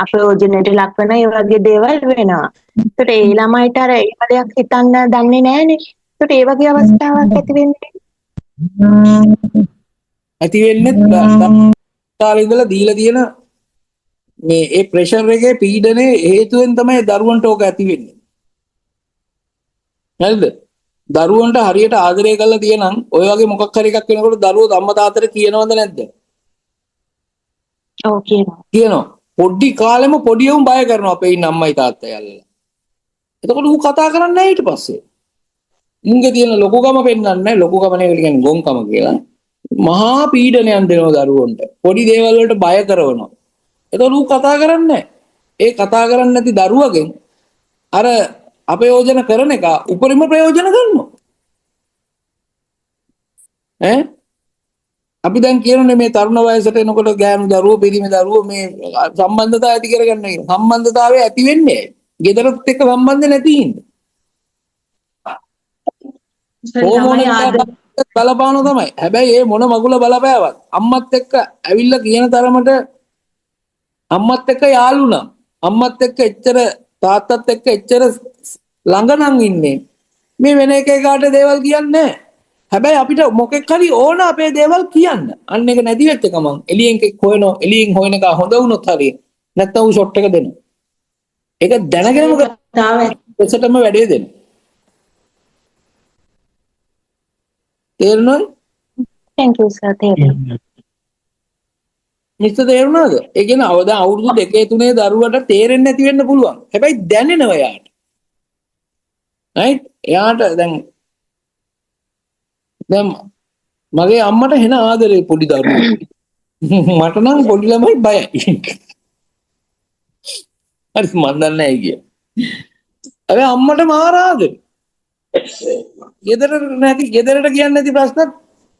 අපයෝජනයට ලක් වෙන ඒ වගේ දේවල් වෙනවා. ඒකට ඒ ළමයිට අර ඒ වගේක් හිතන්න දන්නේ නැහනේ. ඒකට ඒ වගේ අවස්ථාවක් ඇති වෙන්නේ කාලේ ඉඳලා දීලා තියෙන මේ ඒ ප්‍රෙෂර් එකේ පීඩනයේ හේතුවෙන් තමයි දරුවන්ට ඕක ඇති වෙන්නේ. හරිද? දරුවන්ට හරියට ආදරය කරලා තියනම් ඔය වගේ මොකක් හරි එකක් වෙනකොට දරුවෝ අම්මා තාත්තට කියනවද නැද්ද? ඔව් කියනවා. පොඩි කාලෙම පොඩි උන් බය කරනවා අපේ ඉන්න අම්මයි තාත්තයි අල්ලලා. එතකොට ඌ කතා කරන්නේ නැහැ ඊට පස්සේ. මුංගේ තියෙන ලොකුකම පෙන්වන්නේ නැහැ. ලොකුකම නෙවෙයි කියන්නේ ගොන්කම කියලා. මහා පීඩනයක් දෙනවා දරුවන්ට. පොඩි දේවල් වලට බය කරනවා. ඒතකොට ඌ කතා කරන්නේ නැහැ. ඒ කතා කරන්නේ නැති දරුවගෙන් අර අපයෝජන කරන එක උපරිම ප්‍රයෝජන ගන්නවා. ඈ අපි දැන් කියනනේ මේ තරුණ වයසට එනකොට ගෑනු දරුවෝ පිරිමි දරුවෝ මේ සම්බන්ධතාවය ඇති කරගන්න කියන. සම්බන්ධතාවය ඇති වෙන්නේ ගෙදරත් එක්ක සම්බන්ධ නැති ඉන්නේ. ළමයි ආදරේ බලපාන තමයි. හැබැයි ඒ මොන මගුල බලපෑවත් අම්මත් එක්ක ඇවිල්ලා කියන තරමට අම්මත් එක්ක යාළුණා. අම්මත් එක්ක එච්චර තාත්තත් එක්ක එච්චර ළඟ නම් ඉන්නේ. මේ වෙන එක එකාට දේවල් කියන්නේ නැහැ. හැබැයි අපිට මොකෙක් හරි ඕන අපේ දේවල් කියන්න. අන්න එක නැති වෙච්ච ගමන් එළියෙන් කෙක් හොයනවා. එළියෙන් හොයන එක හොඳ වුණොත් හරිය. නැත්නම් ඌ ෂොට් එක දෙනවා. ඒක දැනගෙනම ඔසටම වැඩේ දෙනවා. තේරුණාද? thank you sir තේරුණා. මිස්ටර් තේරුණාද? ඒ කියන්නේ අවදා අවුරුදු 2 3 දරුවට තේරෙන්නේ නැති වෙන්න පුළුවන්. හැබැයි දැනෙනවා යාට. right? එයාට දැන් මගේ අම්මට හෙන ආදරේ පොඩි දරුවෝ. මට නම් පොඩි ළමයි බයයි. හරි මන් දන්නේ නැහැ කිය. හැබැයි අම්මට මාර ආදරේ. ගෙදරට කියන්නේ නැති ප්‍රශ්නත්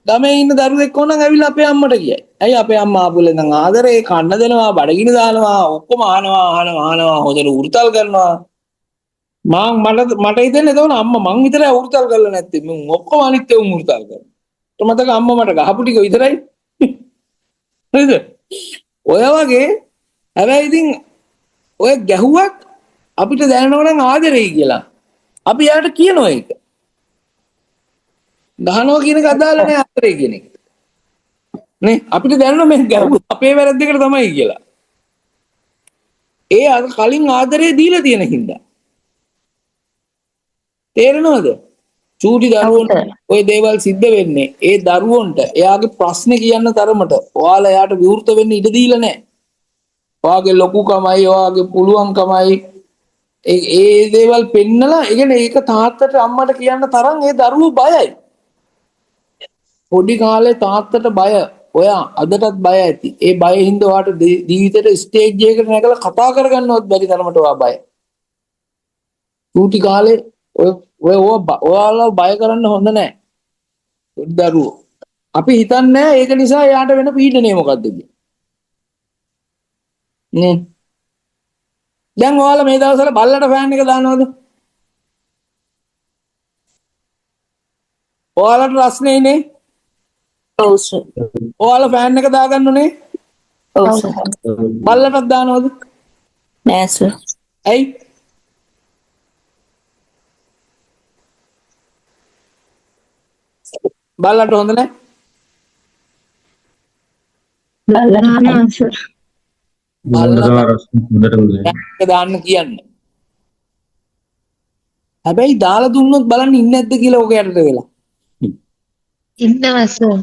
ගමේ ඉන්න දරුවෙක් ඕනනම් ඇවිල්ලා අපේ අම්මට කියයි. ඇයි අපේ අම්මා ආපුවල නම් ආදරේ කන්න දෙනවා, බඩගිනි දානවා, ඔක්කොම අහනවා, හොදට උරුතල් කරනවා. මට හිතෙන්නේ එතකොට අම්මා මං විතරයි උරුතල් කරලා නැත්තේ. මම ඔක්කොම අනිත් ඒවා උරුතල් කරනවා. මතක අම්මා මට ගහපු ටික විතරයි. හරිද? ඔය වගේ හැබැයි ඉතින් ඔය ගැහුවක් අපිට දැනනවා නම් ආදරෙයි කියලා. අපි යාට කියනවා ඒක. ගහනවා කියන එක අදාළ නැහැ ආදරේ කියන එක. නේ අපිට දැනනවා මේ ගැහුව අපේ වැරද්දකට තමයි කියලා. ඒ අර කලින් ආදරේ දීලා තියෙන හින්දා. තේරෙනවද? චූටි දරුවන්ට ওই දේවල් සිද්ධ වෙන්නේ ඒ දරුවන්ට එයාගේ ප්‍රශ්නේ කියන්න තරමට ඔයාලා එයාට විවෘත වෙන්න ඉඩ දීලා නැහැ. ඔයාගේ ලොකුකමයි ඔයාගේ පුළුවන්කමයි ඒ දේවල් පෙන්නලා ඒ කියන්නේ ඒක තාත්තට අම්මට කියන්න තරම් ඒ දරුවෝ බයයි. පොඩි කාලේ තාත්තට බය. ඔයා අදටත් බය ඇති. ඒ බය හින්දා ඔයාට ජීවිතේට ස්ටේජ් එකකට නැගලා කතා කරගන්නවත් බැරි තරමට ඔයා බයයි. චූටි කාලේ ඔයාලා බය කරන්න හොඳ නැහැ. දරුවෝ. අපි හිතන්නේ ඒක නිසා එයාට වෙන පීඩනය මොකද්ද කියලා. නේ. දැන් ඔයාලා මේ දවස්වල බල්ලට ෆෑන් එක දානවද? ඔයාලට රස්නේ නේ? ඔව් සර්. ඔයාලා ෆෑන් එක දාගන්න උනේ? ඔව් සර්. බල්ලටත් දානවද? නෑ සර්. ඇයි? බල්ලට හොඳ නැහැ? බල්ලට දාන්න කියන්නේ. හැබැයි දාලා දුන්නොත් බලන්න ඉන්නේ නැද්ද කියලා ඔක යටට වෙලා. ඉන්නවා සර්.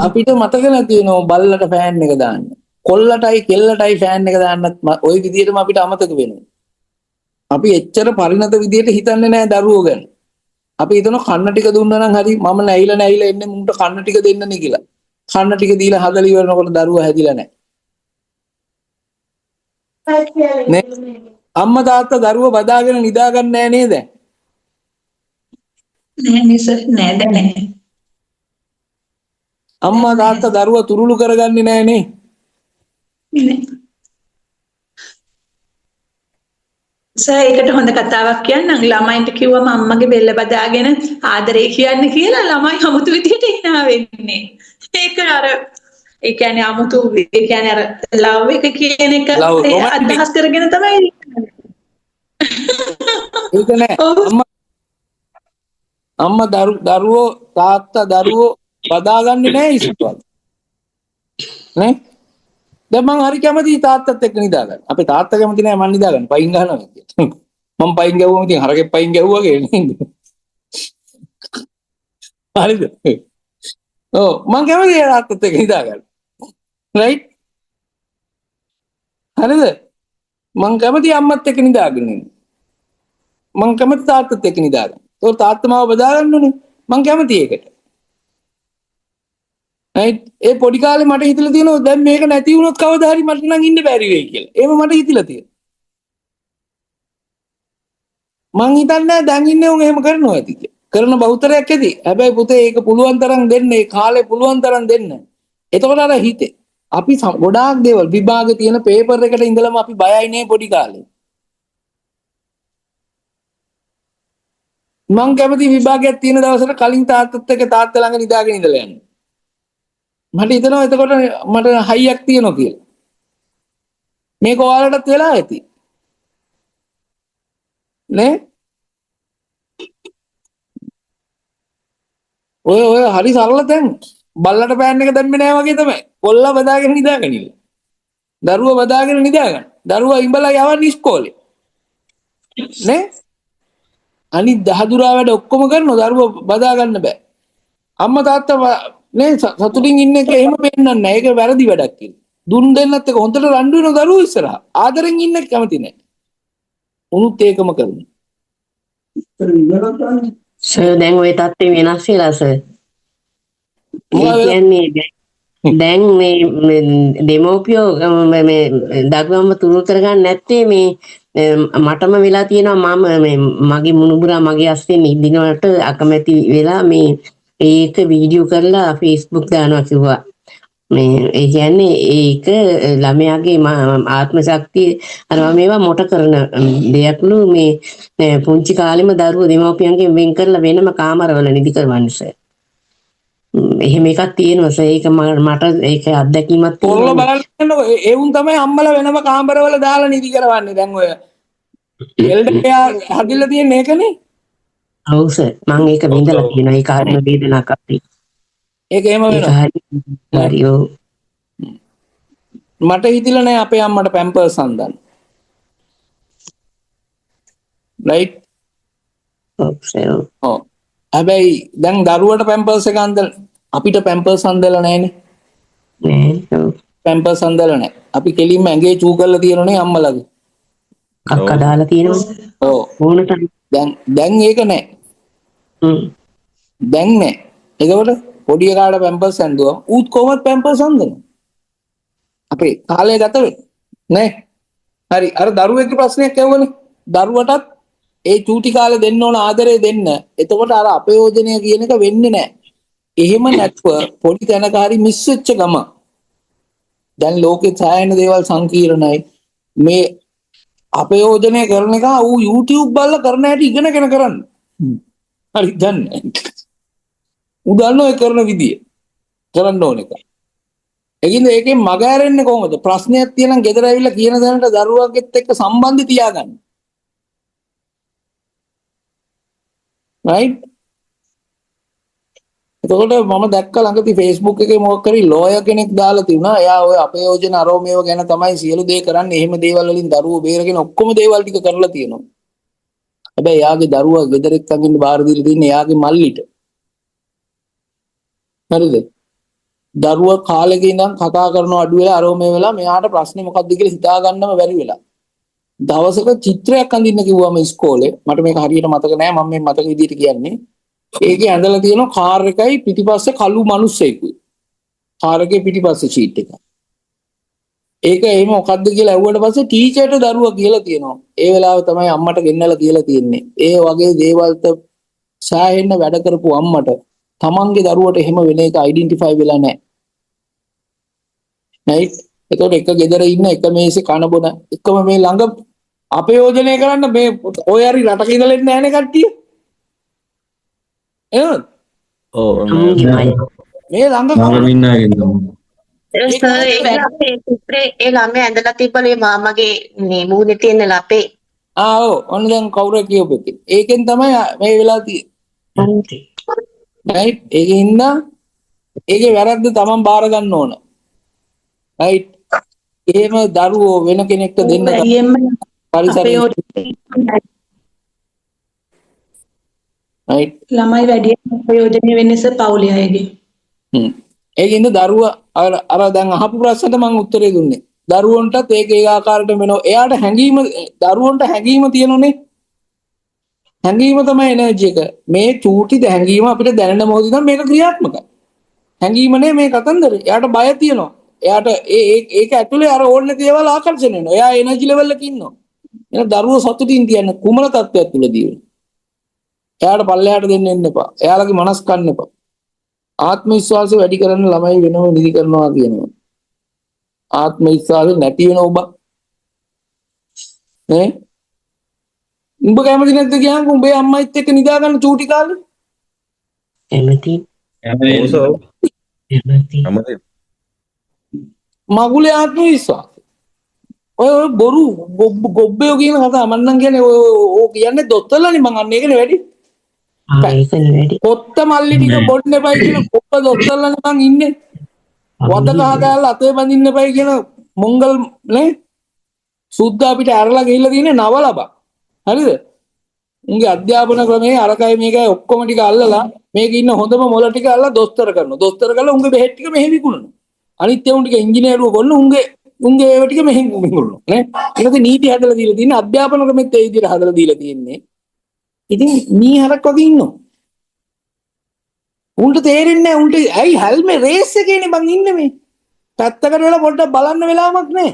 අපිට මතක නැති වෙනවා බල්ලට ෆෑන් එක දාන්න. කොල්ලටයි කෙල්ලටයි ෆෑන් එක දාන්නත් ওই විදිහටම අපිට අමතක වෙනවා. අපි එච්චර පරිණත විදිහට හිතන්නේ නැහැ දරුවෝ ගැන. අපි හිතන කන්න ටික දුන්නා නම් හරි මම නැහිලා එන්නේ මුන්ට කන්න ටික දෙන්නනේ කියලා. කන්න ටික දීලා හදලා ඉවරනකොට දරුවා හැදිලා නැහැ. අම්මා තාත්තා දරුවා බදාගෙන නිදා ගන්න නැහැ නේද? නෑ සර් නෑ දැන් නෑ. අම්මා තාත්තා දරුවා තුරුළු කරගන්නේ නැහැ නේ. සර් ඒකට හොඳ කතාවක් කියන්නම්. ළමයින්ට කිව්වම අම්මගේ බෙල්ල බදාගෙන ආදරේ කියන්න කියලා ළමයි 아무තු විදියට hina වෙන්නේ. ඒක අර ඒ කියන්නේ 아무තු ඒ කියන්නේ අර ලව් එක කියන එක අදහස් කරගෙන තමයි ඒක නෑ. අම්මා දරුවෝ තාත්තා දරුවෝ බදාගන්නේ නැහැ ඉස්කෝලේ. නේ? දැන් මං හරි කැමතියි තාත්තත් එක්ක නිදා ගන්න. අපේ තාත්තා කැමති නෑ මං නිදා ගන්න. පයින් ගන්නවා කියලා. මං පයින් ගැවුවම ඉතින් හරකෙක් පයින් ගැව්වා වගේ නේද? හරිද? ඔව් මං කැමතියි තාත්තත් එක්ක නිදා ගන්න. රයිට්? හරිද? මං කැමතියි අම්මත් එක්ක නිදාගෙන ඉන්න. මං කැමති තාත්තත් එක්ක නිදා ගන්න. ඒක තාත්තා මාව බදා ගන්න ඕනේ. මං කැමතියි ඒකට. right ඒ පොඩි කාලේ මට හිතලා තියෙනවා දැන් මේක නැති වුණොත් කවදා හරි මට නම් ඉන්න බැරි වෙයි කියලා. එහෙම මට හිතලා තියෙනවා. මං හිතන්නේ දැන් ඉන්නේ උන් එහෙම කරනවා ඇති කියලා. කරන බහුතරයක් ඇති. හැබැයි පුතේ ඒක පුළුවන් තරම් දෙන්න, ඒ කාලේ පුළුවන් තරම් දෙන්න. එතකොට අර හිතේ අපි ගොඩාක් දේවල් විභාගේ තියෙන පේපර් එකට ඉඳලම අපි බයයි නේ පොඩි කාලේ. මං කැමති විභාගයක් තියෙන දවසට කලින් තාත්තත් එක්ක තාත්තා ළඟ නිදාගෙන ඉඳලා යන්න. මට හිතෙනවා එතකොට මට හයියක් තියෙනවා කියලා. මේක ඔයාලටත් වෙලා ඇති. නේ? ඔය හරි සරල තැන්. බල්ලට පෑන් එක දැම්මේ නැහැ වගේ තමයි. කොල්ලා බදාගෙන නිදාගෙන ඉන්න. දරුවා බදාගෙන නිදාගන්න. දරුවා ඉඹලා යවන්නේ ඉස්කෝලේ. නේ? අනිත් දහදුරා වැඩ ඔක්කොම කරනවා දරුවා බදා ගන්න බෑ. අම්මා තාත්තා නේ සතුටින් ඉන්න එක එහෙම පෙන්නන්නේ නැහැ. ඒක වැරදි වැඩක් කියලා. දුන් දෙන්නත් එක හොඳට රණ්ඩු වෙන දරුවෝ ඉස්සරහා. ආදරෙන් ඉන්න කැමති නැහැ. උනුත් ඒකම කරනවා. සර් දැන් ওই තත්ත්වය වෙනස් වෙලා සර්. කියන්නේ දැන් මේ ඩෙමෝපියෝ මේ දරුවන්ව තුරු කරගන්න නැත්තේ මේ මටම වෙලා තියෙනවා මම මගේ මුණුබුරා මගේ අස්තෙන් ඉදිනවට අකමැති වෙලා මේ ඒක වීඩියෝ කරලා Facebook දානවා කිව්වා. මේ ඒ කියන්නේ ඒක ළමයාගේ ආත්ම ශක්තිය අර මේවා මොට කරන දෙයක්ලු මේ පුංචි කාලෙම දරුවෝ දෙමව්පියන්ගෙන් වෙන් කරලා වෙනම කාමරවල නිදි කරවන්නේ සර්. එහෙම එකක් තියෙනවා සර්. ඒක මට ඒක අත්දැකීමක් තියෙනවා. බලන්න ඒ උන් තමයි අම්මලා වෙනම කාමරවල දාලා නිදි කරවන්නේ. දැන් ඔය එල්ඩයා හදිලා තියෙන එකනේ. ඔව් සර්. මම ඒක විඳලා තියෙනවා. ඒක ආත්ම වේදනාවක් අපේ. ඒක එහෙම වෙනවා. හරියෝ. මට හිතිලා නෑ අපේ අම්මට පැම්පර්ස් අන්දන්න. රයිට්? ඔව් සර්. ඔව්. හැබැයි දැන් දරුවට පැම්පර්ස් එක අන්දලා අපිට පැම්පර්ස් අන්දලා නෑනේ. නෑ. පැම්පර්ස් අන්දලා නෑ. අපි කෙලින්ම ඇඟේ චූ කරලා තියෙනනේ අම්මලාගේ. අක්කා දාලා තියෙනවා. ඔව්. ඕනට දැන් ඒක නෑ. දැන් නෑ. ඒකවල පොඩි එකාට පැම්පර්ස් අන්දුවා. ඌත් කොහොමද පැම්පර්ස් අන්දන්නේ? අපේ කාලේ ගත වෙන්නේ නේ. හරි අර දරුවෙක්ගේ ප්‍රශ්නයක් ඇහුවනේ. දරුවටත් ඒ චූටි කාලේ දෙන්න ඕන ආදරේ දෙන්න. එතකොට අර අපයෝජනය කියන එක වෙන්නේ නැහැ. එහෙම නැත්ව පොඩි තැනක හරි මිස් වෙච්ච ගම. දැන් ලෝකේ සෑහෙන දේවල් සංකීර්ණයි. මේ අපයෝජනය කරන එක ඌ YouTube බලලා කරන හැටි ඉගෙනගෙන කරන්න. හරි දන්නේ. ඌ දන්නෝ ඒ කරන විදිය. කරන්න ඕන එක. ඒකින්ද ඒකෙන් මග ඇරෙන්නේ කොහොමද? ප්‍රශ්නයක් තියෙනම් ගෙදර ඇවිල්ලා කියන දැනට දරුවාගෙත් එක්ක සම්බන්ධය තියාගන්න. right? එතකොට මම දැක්ක ළඟදී Facebook එකේ මොකක් කරි ලෝයර් කෙනෙක් දාලා තිබුණා. එයා ඔය අපයෝජන අරෝමේව ගැන තමයි සියලු දේ කරන්නේ. එහෙම දේවල් වලින් දරුවෝ බේරගෙන ඔක්කොම දේවල් ටික කරලා තියෙනවා. හැබැයි එයාගේ දරුවා ගෙදර එක්ක අඟින්න බාර දීලා තින්නේ එයාගේ මල්ලිට. හරිද? දරුවා කාලෙක ඉඳන් කතා කරන අඩු වෙලා අරෝමේ වෙලා මෙයාට ප්‍රශ්නේ මොකක්ද කියලා හිතා ගන්නම බැරි වෙලා. දවසක චිත්‍රයක් අඳින්න කිව්වම ඉස්කෝලේ මට මේක හරියට මතක නෑ මම මේ මතක විදිහට කියන්නේ. ඒකේ ඇඳලා තියෙනවා කාර් එකයි පිටිපස්සේ කළු මිනිස්සෙකුයි. කාර් එකේ පිටිපස්සේ සීට් එක. ඒක එහෙම මොකද්ද කියලා ඇහුවට පස්සේ ටීචර්ට දරුවා කියලා තියෙනවා. ඒ වෙලාවේ තමයි අම්මට ගෙන්නලා කියලා තියෙන්නේ. ඒ වගේ දේවල්ට සෑහෙන්න වැඩ කරපු අම්මට තමන්ගේ දරුවට එහෙම වෙන එක අයිඩෙන්ටිෆයි වෙලා නැහැ. right? ඒතකොට එක ගෙදර ඉන්න එක මේසේ කන බොන එකම මේ ළඟ අපයෝජනය කරන්න මේ ඔය හරි රටක ඉඳලා ඉන්නේ නැහනේ කට්ටිය. එහෙනම් ඔව් මේ ළඟ ඒ ළමයා ඇඳලා තිබ්බලේ මාමගේ මේ මූණේ තියෙන ලපේ. ඔව් ඔන්න දැන් කවුරු කියපෙක. ඒකෙන් තමයි මේ වෙලා තියෙන්නේ. right? ඒකින්ද ඒකේ වැරද්ද තමන් බාර ගන්න ඕන. right? එහෙම දරුවෝ වෙන කෙනෙක්ට දෙන්න පරිසරය right? ළමයි වැඩි ප්‍රයෝජනෙ වෙන්නේ පවුලේ අයගේ. ඒකින්ද දරුවා අර දැන් අහපු ප්‍රශ්නට මම උත්තරේ දුන්නේ. දරුවන්ටත් ඒක ඒ ආකාරයට වෙනවා. එයාට හැඟීම දරුවන්ට හැඟීම තියෙනුනේ. හැඟීම තමයි එනර්ජි එක. මේ චූටි හැඟීම අපිට දැනෙන මොහොතේ නම් මේක ක්‍රියාත්මකයි. හැඟීමනේ මේ කතන්දර. එයාට බය තියෙනවා. එයාට ඒක ඇතුලේ අර ඕනේ දේවල් ආකර්ෂණය වෙනවා. එයා එනර්ජි ලෙවල් එකක ඉන්නවා. එහෙනම් දරුවෝ සතුටින් තියන්න කුමන තත්ත්වයක් තුලදී වෙන. එයාට පල්ලෙහාට දෙන්න එන්න එපා. එයාලගේ මනස් කන්න එපා. ආත්ම විශ්වාසය වැඩි කරන්න ළමයි වෙනව නිදි කරනවා කියනවා. ආත්ම විශ්වාසය නැති වෙන ඔබ නේ උඹ කැමති නැද්ද කියන්කො උඹේ අම්මයිත් එක්ක නිදා ගන්න චූටි කාලේ කැමති මගුලේ ආත්ම විශ්වාස ඔය බොරු ගොබ්බයෝ කියන කතා මම නම් කියන්නේ ඔය කියන්නේ දොස්තරලානේ මං අන්න ඒකනේ වැඩි ඒකනේ වැඩි කොත්ත මල්ලි ටික බොන්න එපයි කියන කොප්ප දොස්තරලානේ මං ඉන්නේ වද කහදාලා අතේ බඳින්න එපයි කියන මොංගල් නේ සුද්ධ අපිට අරලා ගිහිල්ලා තියෙන්නේ නව ලබා හරිද උන්ගේ අධ්‍යාපන ක්‍රමයේ අරකයි මේකයි ඔක්කොම ටික අල්ලලා මේක ඉන්න හොඳම මොළ ටික අල්ලලා දොස්තර කරනවා දොස්තර කරලා උන්ගේ බෙහෙත් ටික මෙහෙ විකුණනවා අනිත් ඒවා ටික ඉංජිනේරුව කරන උන්ගේ ඒවා ටික මෙහෙ විකුණනවා නේ ඊට නීති හදලා දීලා තියෙන්නේ අධ්‍යාපන ක්‍රමෙත් ඒ විදිහට හදලා දීලා තියෙන්නේ ඉතින් මීහරක් වගේ ඉන්නවා උන්ට තේරෙන්නේ නැහැ උන්ට ඇයි හැල්මේ රේස් එකේනේ බං ඉන්නේ මේ පැත්තකට වෙලා පොඩ්ඩක් බලන්න වෙලාවක් නැහැ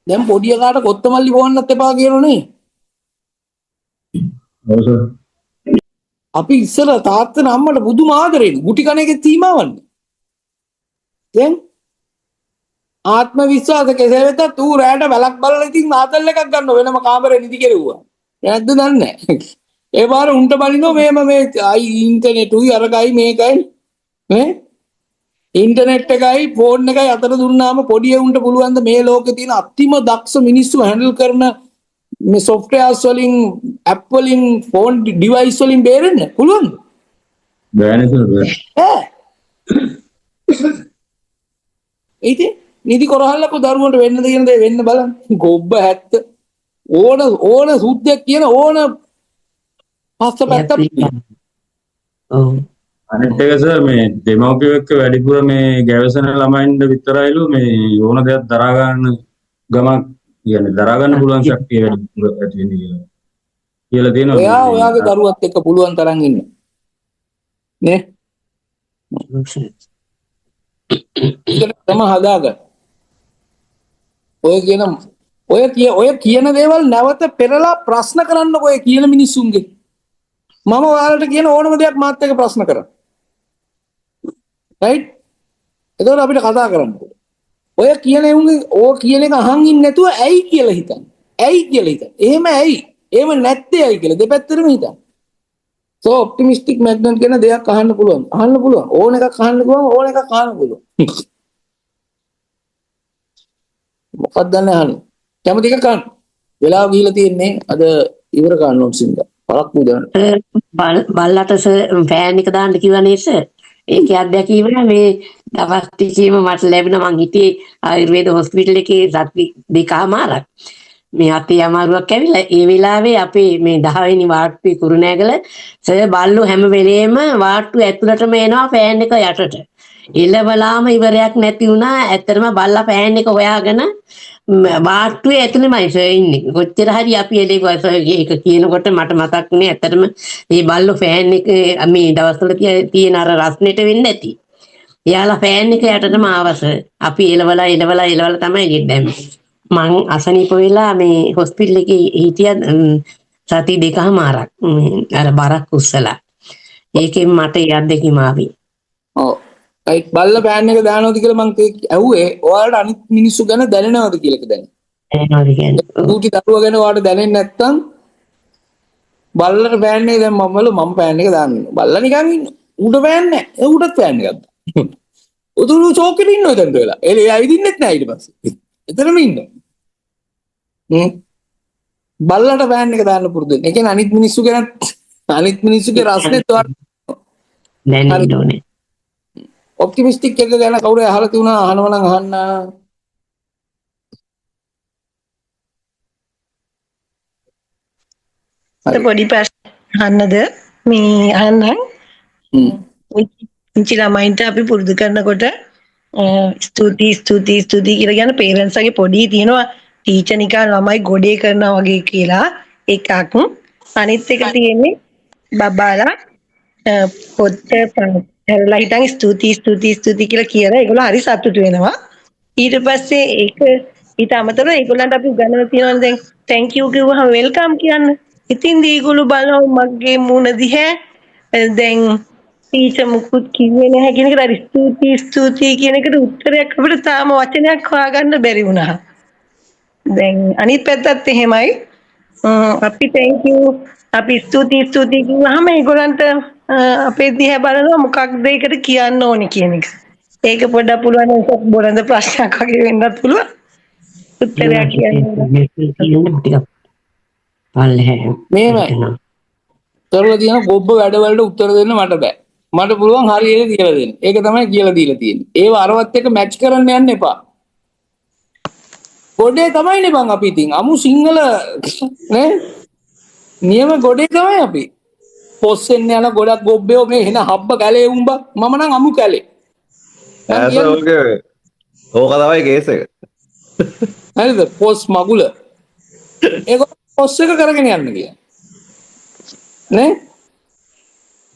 දැන් පොඩි එකාට කොත්තමල්ලි පොවන්නත් එපා කියනෝනේ අපි ඉස්සර තාත්තන අම්මට බුදුම ආදරේ ගුටි කන එකේ සීමාවන්නේ දැන් ආත්ම විශ්වාස කෙසේ වෙතත් ඌ රැට වැලක් බලලා ඉතින් ආතල් එකක් ගන්න වෙනම කාමරේ නිදි කෙරුවා නැද්ද දන්නේ නැහැ ඒ බාර උන්ට බලිනෝ මේ ඉන්ටර්නෙට් උයි අරගයි මේකයි නේ ඉන්ටර්නෙට් එකයි ෆෝන් එකයි අතර දුන්නාම පොඩි උන්ට පුළුවන් ද මේ ලෝකේ තියෙන අතිම දක්ෂ මිනිස්සු හැන්ඩල් කරන මේ softwares වලින් app වලින් ෆෝන් device වලින් බේරෙන්න පුළුවන්ද බෑනේ සර් ඉතින් නිදි කරහල්ලක දරුවන්ට වෙන්න දෙන දේ වෙන්න බලන්න ගොබ්බ හැත්ත ඕන සුද්දෙක් කියන ඕන පස්ස පැත්ත ඔව් අනිත් එක සර් මේ දෙමව්පියෝ එක්ක වැඩිපුර මේ ගැවසෙන ළමයින්ද විතරයිලු මේ ඕන දෙයක් දරා ගන්න ගමක් කියන්නේ දරා ගන්න පුළුවන් ශක්තිය වැඩිපුර ඇති වෙන්නේ කියලා තියෙනවා. ඔයා ඔයාගේ දරුවත් එක්ක පුළුවන් තරම් ඉන්න. නේ? ඒක තම හදාගන්න. ඔය කියන දේවල් නැවත පෙරලා ප්‍රශ්න කරන්නකො ඔය කියන මිනිස්සුන්ගේ. මම ඔයාලට කියන ඕනම දෙයක් මාත් එක්ක ප්‍රශ්න කරන්න. රයිට් එතකොට අපිට කතා කරන්න ඔය කියන එක අහන් ඉන්නේ නැතුව ඇයි කියලා හිතන්න එහෙම ඇයි එහෙම නැත්තේ ඇයි කියලා දෙපැත්තටම හිතන්න so optimistic magnet කියන දෙයක් අහන්න පුළුවන් ඕන එකක් අහන්න පුළුවන් මොකක්ද අහන්නේ කැමති එක ගන්න වෙලාව ගිහිලා තියෙන්නේ අද ඉවර ගන්න ඕන සින්දා පරක් පුදාන බල්ලට ෆෑන් එක දාන්න කිව්වනේ සර් ඒකේ අත්දැකීම මේ දවස් ටිකේම මට ලැබුණා මං හිටියේ ආයුර්වේද හොස්පිටල් එකේ සති දෙකමාරක් මේ අතේ අමාරුවක් ඇවිල්ලා ඒ වෙලාවේ අපේ මේ 10 වෙනි වාට්ටුවේ කුරුණෑගල සර් බල්ලෝ හැම වෙලේම වාට්ටුව ඇතුළටම එනවා ෆෑන් එක යටට එළවලාම ඉවරයක් නැති වුණා ඇත්තටම බල්ලා ෆෑන් එක හොයාගෙන වාට්ටුවේ ඇතුළෙමයි සර් ඉන්නේ කොච්චර හරි අපි එළේ ඒක කියනකොට මට මතක් නේ ඇත්තටම මේ බල්ලෝ ෆෑන් එක මේ දවස්වල තියෙන අර රස්නෙට වෙන්නේ නැති එයාලා ෆෑන් එක යටටම ආවස අපි එළවලා තමයි ගෙද්දැම්මේ මං අසනීප වෙලා මේ හොස්පිටල් එකේ හිටියා සති දෙකමාරක් අර බරක් උස්සලා ඒකෙන් මට යද්දකින් ආවේ ඔව් ඒ බල්ල ෆෑන් එක දානවද කියලා මං ඇහුවේ ඔයාලට අනිත් මිනිස්සු ගැන දැනෙනවද කියලා දැනෙනවද කියන්නේ ඌටි දරුවා ගැන ඔයාලට දැනෙන්නේ නැත්තම් බල්ලට ෆෑන් එක දැන් මම ෆෑන් එක දාන්නේ බල්ලා නිකන් ඉන්න ඌට ෆෑන් නැහැ ඌටත් ෆෑන් එකක් දාන්න උදුරු චෝකෙට ඉන්නව දැන් වෙලා එළේ ඇවිදින්නෙත් නැහැ ඊට පස්සේ එතරම් ඉන්නවා බල්ලට ෆෑන් එක දාන්න පුරුදු වෙන්න. ඒ කියන්නේ අනිත් මිනිස්සුගේ රසනේ දැනෙන්න ඕනේ. ඔප්ටිමිස්ටික් එක ගැන කවුරු අහලා තියුණා අහනවා නම් අහන්න. පොඩි ප්‍රශ්න අහන්නද මේ අහන්නම් ඉංචි ළමයින්ට අපි පුරුදු කරනකොට ස්තුති කියලා කියන පේරන්ට්ස්ගේ පොඩි තියෙනවා ටීචර් නිකන් ළමයි ගොඩේ කරනවා වගේ කියලා එකක් අනිත් එක තියෙන්නේ බබාලා පොත් හැරලා හිටන් ස්තුති කියලා කියලා ඒගොල්ලෝ හරි සතුටු වෙනවා. ඊට පස්සේ ඒක ඊට අමතරව ඒගොල්ලන්ට අපි උගන්වලා තියෙනවානේ දැන් thank you කිව්වහම welcome කියන්න. ඉතින් ඒගොල්ලෝ බලනවා මගේ මූණ දිහා දැන් ටීචර් මුකුත් කිව්වේ නැහැ කියන එකට හරි ස්තුති කියන එකට උත්තරයක් අපිට තාම වචනයක් හොයාගන්න බැරි වුණා. දැන් අනිත් පැත්තත් එහෙමයි. අපි thank you අපි ස්තුති කිව්වහම ඒගොල්ලන්ට අපේ දිහා බලනවා මොකක්ද ඒකට කියන්න ඕනේ කියන එක. ඒක පොඩ්ඩක් පුළුවන් නම් බොළඳ ප්‍රශ්නයක් වගේ වෙන්නත් පුළුවන්. උත්තරයක් කියන්න. මේමයි කරලා තියෙන ගොබ්බ වැඩවලට උත්තර දෙන්න මට බෑ. මට පුළුවන් හරියට කියලා දෙන්න. ඒක තමයි කියලා දීලා තියෙන්නේ. ඒව අරවත් එක්ක මැච් කරන්න යන්න එපා. ගොඩේ තමයිනේ බං අපි ඉතින්. අමු සිංහල නේ? නියම ගොඩේ තමයි අපි. පොස්සෙන් යන ගොඩක් ගොබ්බයෝ මේ එන හබ්බ කැලේ උඹ මම නම් අමු කැලේ. ඕක තමයි කේස් එක. හරිද? පොස් මගුල. ඒක පොස් එක කරගෙන යන්න කියලා. නේ?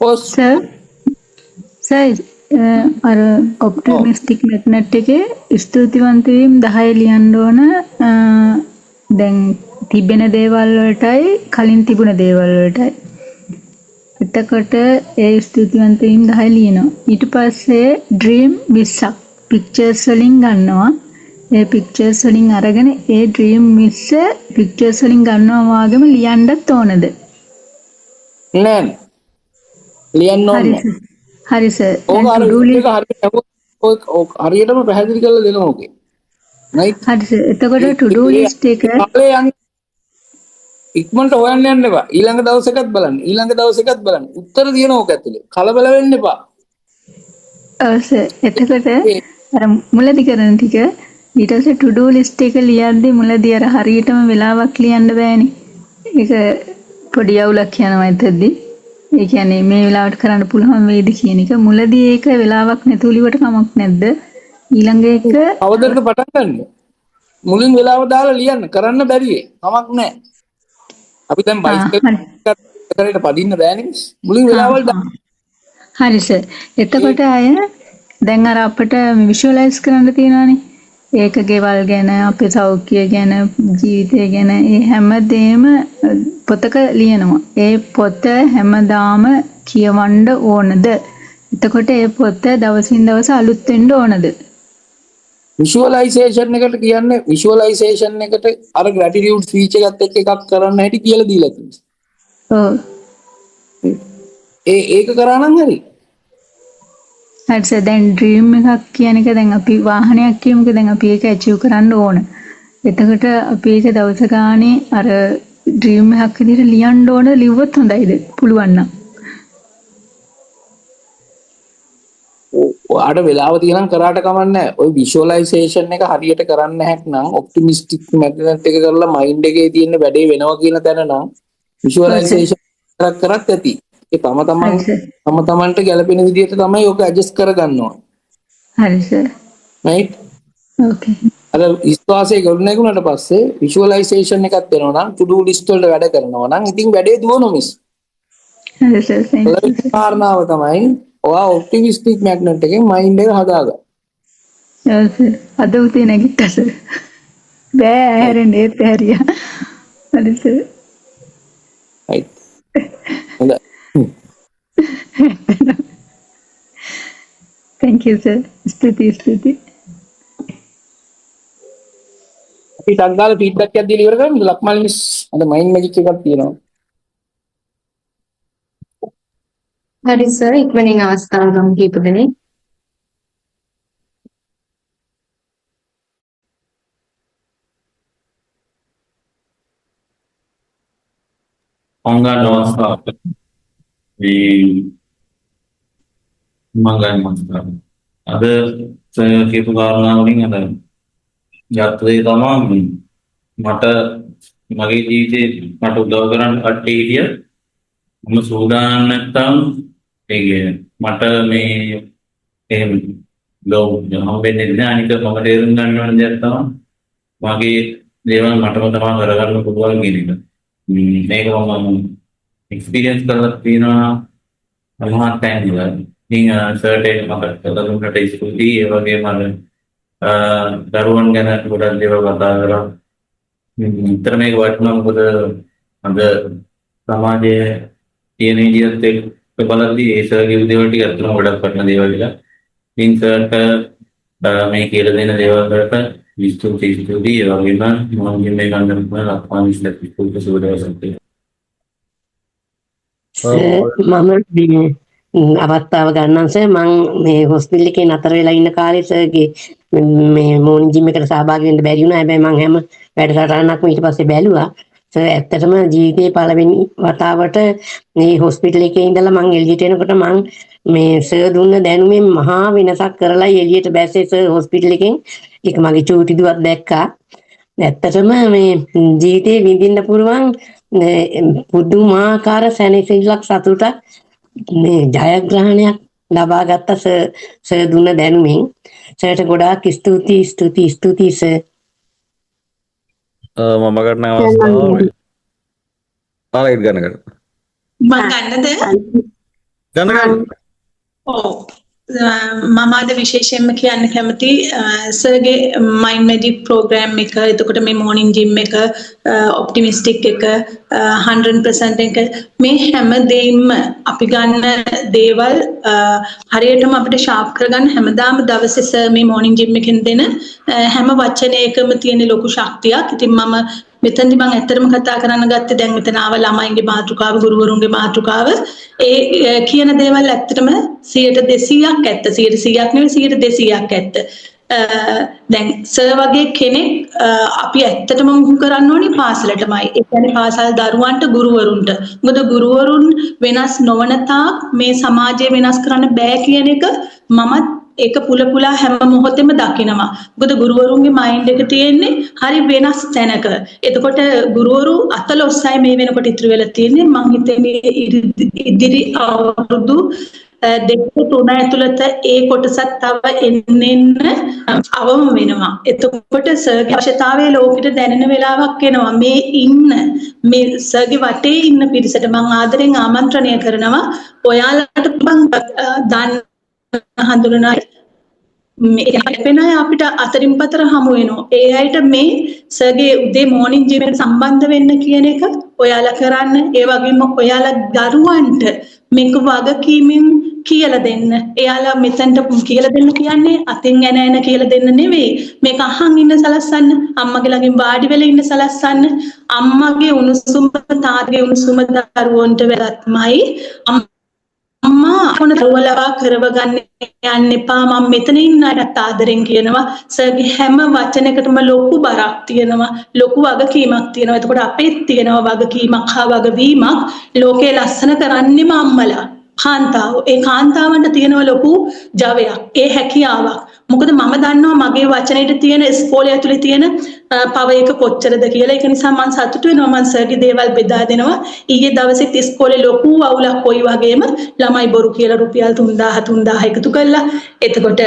පොස් සර් අර ඔප්ටිමිස්ටික් මැග්නට් එකේ ස්තුතිවන්ත වීම 10 ලියන්න ඕන. දැන් තිබෙන දේවල් වලටයි කලින් තිබුණ දේවල් වලටයි. එතකොට ඒ ස්තුතිවන්ත වීම 10 ලියනවා. ඊට පස්සේ ඩ්‍රීම් 20ක් පික්චර්ස් වලින් ගන්නවා. ඒ පික්චර්ස් වලින් අරගෙන ඒ ඩ්‍රීම් 20 පික්චර්ස් වලින් ගන්නවා වගේම ලියන්නත් ඕනද? නෑ. ලියන්න ඕනේ. හරි සර්. හරියටම පැහැදිලි කරලා දෙනවා ඕකේ. නයිට්. හරි සර්. එතකොට to do list එක ඉක්මනට හොයන්න යන්න එපා. ඊළඟ දවසකත් බලන්න. ඊළඟ දවසකත් බලන්න. උත්තර දිනන ඕක ඇතුලේ. කලබල වෙන්න එපා. ඔව් සර්. එතකොට අර මුලදී කරන ටික ඊට පස්සේ to do list එක ලියද්දී මුලදී අර හරියටම වෙලාවක් ලියන්න බෑනේ. ඒක පොඩි අවුලක් යනවා එතෙද්දී. ඒ කියන්නේ මේ වෙලාවට කරන්න පුළුවන් වේද කියන එක මුලදී ඒක වෙලාවක් නැතුව ලිවට කමක් නැද්ද? ඊළඟ එක අවදරට පටන් ගන්න. මුලින් වෙලාව දාලා ලියන්න. කරන්න බැරියේ. කමක් නැහැ. අපි දැන් බයිස්කල් කරේට පදින්න බෑනේ. මුලින් වෙලාවල් දාන්න. හරි සර්. එතකොට අය දැන් අර අපිට විෂුවලයිස් කරන්න තියෙනවානේ. ඒක ගෙවල් ගැන, අපේ සෞඛ්‍ය ගැන, ජීවිතය ගැන ඒ හැමදේම පොතක ලියනවා. ඒ පොත හැමදාම කියවන්න ඕනද? එතකොට ඒ පොත දවසින් දවස අලුත් වෙන්න ඕනද? විෂුවලයිසේෂන් එකට කියන්නේ විෂුවලයිසේෂන් එකට අර ග්‍රැටිටියුඩ් ස්පීච් එකත් එක්ක එකක් කරන්න හැටි කියලා දීලා තියෙනවා. ඔව්. ඒක කරා නම් හරි. හරි සර්. දැන් ඩ්‍රීම් එකක් කියන එක දැන් අපි වාහනයක් කියමුකෝ. දැන් අපි ඒක ඇචීව් කරන්න ඕන. එතකොට අපි ඒක දවස ගානේ අර ඩ්‍රීම් එකක් විදිහට ලියන්න ඕන. ලිව්වොත් හොඳයිද? පුළුවන් නම්. ඔයාට වෙලාව තියෙනම් කරාට කමන්නේ. ඔය විෂුවලයිසේෂන් එක හරියට කරන්න හැක්නම් ඔප්ටිමිස්ටික් මැග්නට් එක කරලා මයින්ඩ් එකේ තියෙන වැඩේ වෙනවා කියන තැන නම් විෂුවලයිසේෂන් කරත් ඇති. ඒ තම තමන්ට ගැලපෙන විදිහට තමයි ඔක ඇඩ්ජස්ට් කරගන්නවා. හරි සර්. රයිට්. ඕකේ. අර විශ්වාසය ගොඩනැගුණාට පස්සේ විෂුවලයිසේෂන් එකක් වෙනවා නම් to do list වලට වැඩ කරනවා නම් ඉතින් වැඩේ දුවනවා මිස්. හරි සර්. thank you. කාරණාව තමයි ඔයා ඔප්ටිමිස්ටික් මැග්නට් එකෙන් මයින්ඩ් එක හදාගන්න. ඔව් සර්. අද උදේ නැගිට්ටා සර්. බෑ ඇහැරෙන්න ඒත් ඇහැරියා. හරි සර්. right. හොඳයි. thank you sir. ස්තුති. අපි සංගාල ෆීඩ්බැක් එකක් දීලා ඉවර කරමු. ලක්මාලි මිස් අද මයින්ඩ් මැජික් එකක් තියෙනවා. හරි සර්. ඉක්මනින් අවස්ථාව ගමු කීප දෙනෙක්. Mangga namaskar. Mangga namaskar. Ada saya කියපු කාරණා වලින් අද යත්තේ තමයි මට මගේ ජීවිතේ මට උදව් කරන්න කට්ටිය හිටිය මම සූදානම් නැත්තම් ඒක මට මේ එහෙම ලෝ හම්බෙන්නේ නැහැ. අනික මම තේරුම් ගන්න ඕන දෙයක් තමයි මගේ දේවල් මටම තමයි කරගන්න පුළුවන් කියන එක. මේක මම එක්ස්පීරියන්ස් කරලා තියෙනවා මහත් පැහැදිලිව. ඉතින් සර්ට ඒක මතක් කරලා දුන්නට ස්තුතියි. ඒ වගේම දරුවන් ගැන ගොඩක් දේවල් කතා කරා. විතර මේක වටිනවා මොකද අද සමාජයේ තියෙන විදිහත් එක්ක බලද්දී ඒ සර්ගේ දේවල් ටික අත්‍තරම ගොඩක් වටින දේවල් විලා. ඉතින් සර්ට මේ කියලා දෙන දේවල් වලට ස්තුතියි. ඒ වගේම මම මේ ගන්න ලක්මාන විශ්ලේෂක සුබදවසක්. මම අවස්ථාව ගන්නම් සර් මම මේ හොස්පිටල් එකේ නතර වෙලා ඉන්න කාලේ සර්ගේ මේ මෝර්නින් ජිම් එකට සහභාගී වෙන්න බැරි වුණා. හැබැයි මම හැම වැඩසටහනක්ම ඊට පස්සේ බැලුවා. සර් ඇත්තටම ජීවිතේ පළවෙනි වතාවට මේ හොස්පිටල් එකේ ඉඳලා මම එළියට එනකොට මම මේ සර් දුන්න දැනුමෙන් මහා වෙනසක් කරලා එළියට බැස්සේ සර් හොස්පිටල් එකෙන් ඒක මගේ චූටි දුවක් දැක්කා. ඇත්තටම මේ ජීවිතේ විඳින්න පුළුවන් පුදුමාකාර සැනසෙල්ලක් සතුටක් මේ ජයග්‍රහණයක් ලබා ගත්ත සර් දුන්න දැනුමින් සර්ට ගොඩාක් ස්තුතියි සර්. මම ගන්න අවස්ථාව ආයෙත් ගන්න ගන්නද? ඔව් මම අද විශේෂයෙන්ම කියන්න කැමති සර්ගේ මයින්ඩ් මෙඩික් ප්‍රෝග්‍රෑම් එක, එතකොට මේ මෝර්නින් ජිම් එක, ඔප්ටිමිස්ටික් එක 100% එක මේ හැම දෙයින්ම අපි ගන්න දේවල් හරියටම අපිට ෂාප් කරගන්න හැමදාම දවසේ සර් මේ මෝර්නින් ජිම් එකෙන් දෙන හැම වචනයකම තියෙන ලොකු ශක්තියක්. ඉතින් මම මෙතනදි මම ඇත්තටම කතා කරන්න ගත්තේ දැන් මෙතන ආව ළමයින්ගේ මාතෘකාව, ගුරුවරුන්ගේ මාතෘකාව. ඒ කියන දේවල් ඇත්තටම 100% ඇත්ත. 100%ක් නෙවෙයි 200%ක් ඇත්ත. දැන් සර් වගේ කෙනෙක් අපි ඇත්තටම මුහු කරන්න ඕනේ පාසලටමයි. ඒ කියන්නේ පාසල් දරුවන්ට, ගුරුවරුන්ට. මොකද ගුරුවරුන් වෙනස් නොවන තාක් මේ සමාජය වෙනස් කරන්න බෑ කියන එක මමත් ඒක පුලා හැම මොහොතෙම දකිනවා. මොකද ගුරුවරුන්ගේ මයින්ඩ් එක තියෙන්නේ හරි වෙනස් තැනක. එතකොට ගුරුවරු අතලොස්සයි මේ වෙනකොට ඉතුරු වෙලා තියෙන්නේ. මං හිතන්නේ ඉදිරි අවුරුදු 2-3 ඇතුළත ඒ කොටසත් තව එන්න අවම වෙනවා. එතකොට සර්ගේ අවශ්‍යතාවය ලෝකෙට දැනෙන වෙලාවක් එනවා. මේ ඉන්න මේ සර්ගේ වටේ ඉන්න පිරිසට මං ආදරෙන් ආමන්ත්‍රණය කරනවා. ඔයාලට දන්න හඳුනන මේ වෙන අය අපිට අතරින් පතර හමු වෙනවා. ඒ අයට මේ සර්ගේ උදේ මෝර්නින් ජිම් එකට සම්බන්ධ වෙන්න කියන එක ඔයාලා කරන්න. ඒ වගේම ඔයාලා දරුවන්ට මේක වගකීමෙන් කියලා දෙන්න. එයාලා මෙතනට කියලා දෙන්න කියන්නේ අතින් එන කියලා දෙන්න නෙවෙයි. මේක අහන් ඉන්න සලස්සන්න. අම්මගේ ළඟින් වාඩි වෙලා ඉන්න සලස්සන්න. අම්මගේ උණුසුම තාත්තගේ උණුසුම දරුවන්ට වැරද්මයි. අම්මා කොන දරුවලවා කරව ගන්න යන්න එපා. මම මෙතන ඉන්න අයට ආදරෙන් කියනවා. සර්ගේ හැම වචනයකටම ලොකු බරක් තියෙනවා. ලොකු වගකීමක් තියෙනවා. එතකොට අපේත් තියෙනවා වගකීමක් හා වගවීමක්. ලෝකේ ලස්සන කරන්නේම අම්මලා. කාන්තාව. ඒ කාන්තාවන්ට තියෙනවා ලොකු ජවයක්. ඒ හැකියාවක්. මොකද මම දන්නවා මගේ වචනෙට තියෙන ඉස්කෝලේ ඇතුලේ තියෙන පව එක කොච්චරද කියලා. ඒක නිසා මම සතුටු වෙනවා. මම සර්ගේ දේවල් බෙදා දෙනවා. ඊයේ දවසෙත් ඉස්කෝලේ ලොකු අවුලක් කොයි වගේම ළමයි බොරු කියලා රුපියල් 3000 එකතු කළා. එතකොට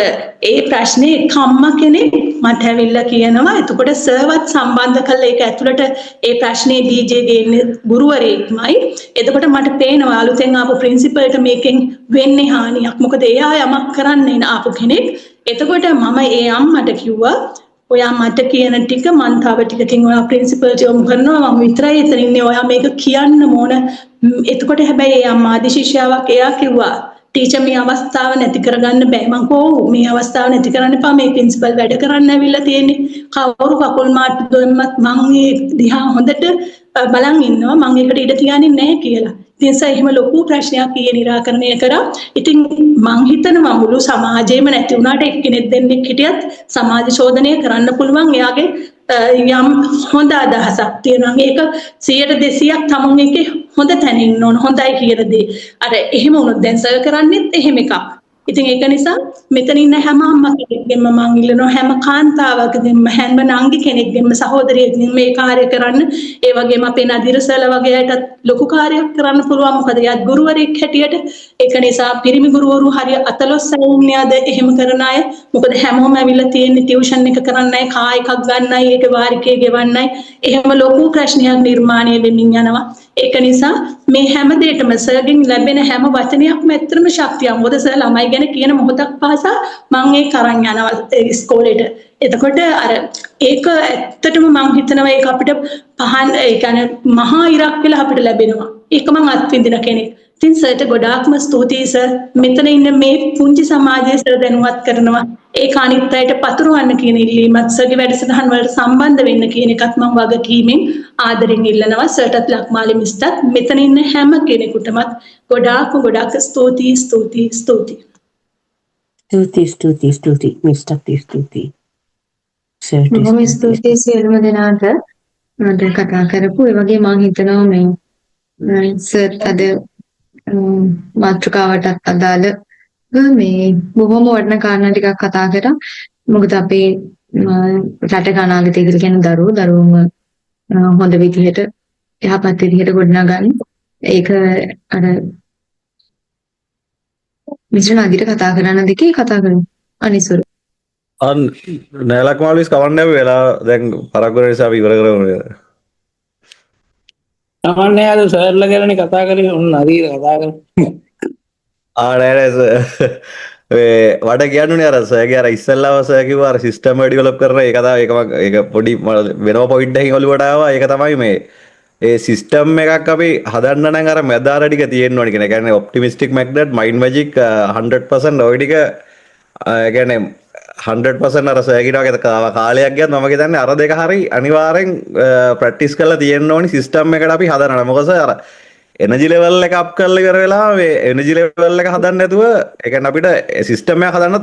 ඒ ප්‍රශ්නේ කම්මා කෙනෙක් මට ඇවිල්ලා කියනවා. එතකොට සර්වත් සම්බන්ධ කරලා ඒක ඇතුළට ඒ ප්‍රශ්නේ DJ ගේන්නේ ගුරුවරයෙක්මයි. එතකොට මට පේනවා අලුතෙන් ආපු ප්‍රින්සිපල්ට මේකෙන් වෙන්නේ හානියක්. මොකද එයා යමක් කරන්න ආපු කෙනෙක්. එතකොට මම ඒ අම්මට කිව්වා ඔයා මට කියන ටික මං තව ටිකකින් ඔයා ප්‍රින්සිපල්ට යොමු කරනවා. මම විතරයි එතන ඉන්නේ. ඔයා මේක කියන්න ඕන. එතකොට හැබැයි ඒ අම්මා ආදි ශිෂ්‍යාවක් එයා කිව්වා ටීචර් මේ අවස්ථාව නැති කරගන්න බෑ. මං කෝ මේ අවස්ථාව නැති කරන්න එපා. මේ ප්‍රින්සිපල් වැඩ කරන්න ඇවිල්ලා තියෙන්නේ. කවුරු කකුල් මාට්ටු දුන්නත් මං මේ දිහා හොඳට බලන් ඉන්නවා. මං ඒකට ඉඩ තියන්නේ නැහැ කියලා. ඉතින් එහෙම ලොකු ප්‍රශ්නයක් ඊයේ निराකරණය කරා. ඉතින් මං හිතනවා මුළු සමාජෙම නැති වුණාට එක්කෙනෙක් දෙන්නෙක් හිටියත් සමාජ ශෝධනය කරන්න පුළුවන්. එයාගේ යම් හොඳ අදහසක් තියෙනවා. මේක 100-200ක් තමුන් එකේ හොඳ තැන ඉන්න ඕන. හොඳයි කියන දේ. අර එහෙම වුණොත් දැන් සර් කරන්නේත් එහෙම එකක්. ඉතින් ඒක නිසා මෙතන ඉන්න හැම අම්මා කෙනෙක්ගෙම මං ඉල්ලනවා හැම කාන්තාවකගෙම හැම නංගි කෙනෙක්ගෙම සහෝදරියෙක්ගෙම මේ කාර්ය කරන්න. ඒ වගේම අපේ නදීර සර්ලා වගේ අයටත් ලොකු කාර්යයක් කරන්න පුළුවන්. මොකද එයාත් ගුරුවරයෙක් හැටියට. ඒක නිසා පිරිමි ගුරුවරු හරිය අතලොස්සයි ඉන්නේ අද එහෙම කරන අය. මොකද හැමෝම ඇවිල්ලා තියෙන්නේ ටියුෂන් එක කරන්නයි, කා එකක් ගන්නයි, ඒක වාරිකේ ගෙවන්නයි. එහෙම ලොකු ප්‍රශ්නයක් නිර්මාණය වෙමින් යනවා. ඒක නිසා මේ හැම දෙයකම සර්ගෙන් ලැබෙන හැම වචනයක්ම ඇත්තටම ශක්තියක්. මොකද සර් ළමයි ගැන කියන මොහොතක් පාසා මම ඒක අරන් යනවා ඉස්කෝලේට. එතකොට අර ඒක ඇත්තටම මම හිතනවා ඒක අපිට පහන් ඒ කියන්නේ මහා ඉරක් වෙලා අපිට ලැබෙනවා. ඒක මම අත්විඳින කෙනෙක්. ඉතින් සර්ට ගොඩාක්ම ස්තුතියි සර්. මෙතන ඉන්න මේ පුංචි සමාජයේ සර් දැනුවත් කරනවා. ඒක අනිත් අයට පතුරවන්න කියන ඉල්ලීමත් සර්ගේ වැඩසටහන් වලට සම්බන්ධ වෙන්න කියන එකත් මම වගකීමෙන් ආදරෙන් ඉල්ලනවා. සර්ටත් ලක්මාලි මිස්ටත් මෙතන ඉන්න හැම කෙනෙකුටමත් ගොඩාක් ස්තුතියි. ස්තුති මිස්ටර් ස්තුති. බොහොම ස්තුතියි සියලුම දෙනාට මට කතා කරපු. ඒ වගේ මම හිතනවා මේ සර් අද මාතෘකාවට අදාළ මේ බොහොම වටිනා කාරණා ටිකක් කතා කරා. මොකද අපේ රටක අනාගතය කියලා කියන දරුවෝම හොඳ විදිහට යහපත් විදිහට ගොඩනගන්න. ඒක අර මිශ්‍ර නගිට කතා කරන දෙකේ කතා කරමු. අනිසුර. නෑලක් මාලිස් කවන්න වෙලා දැන් පරක්කර නිසා අපි ඉවර කරමු. තමන්නේ අද සර්ලා ගැනනේ කතා කරේ. ඔන්න හරියට කතා කරමු. වඩ කියන්නුනේ අර සර්ගේ අර ඉස්සෙල්ලාම සර් කිව්වා අර සිස්ටම් එක ඩෙවලොප් කරන එක තමයි ඒක පොඩි වෙනම පොයින්ට් එකකින් ඔලුවට ආවා. ඒක තමයි මේ ඒ සිස්ටම් එකක් අපි හදන්න නම් අර මැදාර ටික තියෙන්න ඕනේ කියන. ඒ කියන්නේ ඔප්ටිමිස්ටික් මැග්නට්, මයින්ඩ් මැජික් 100% ඔය ටික ඒ කියන්නේ 100% අර සර්ගිට වගේ කාලයක් ගියත් මම හිතන්නේ අර දෙක හරි අනිවාර්යෙන් ප්‍රැක්ටිස් කරලා තියෙන්න ඕනි සිස්ටම් එකට අපි හදන්න. මොකද අර එනර්ජි ලෙවල් එක අප් කරලා ඉවර වෙලා මේ එනර්ජි ලෙවල් එක හදන්න නැතුව ඒ කියන්නේ අපිට සිස්ටම් එක හදන්න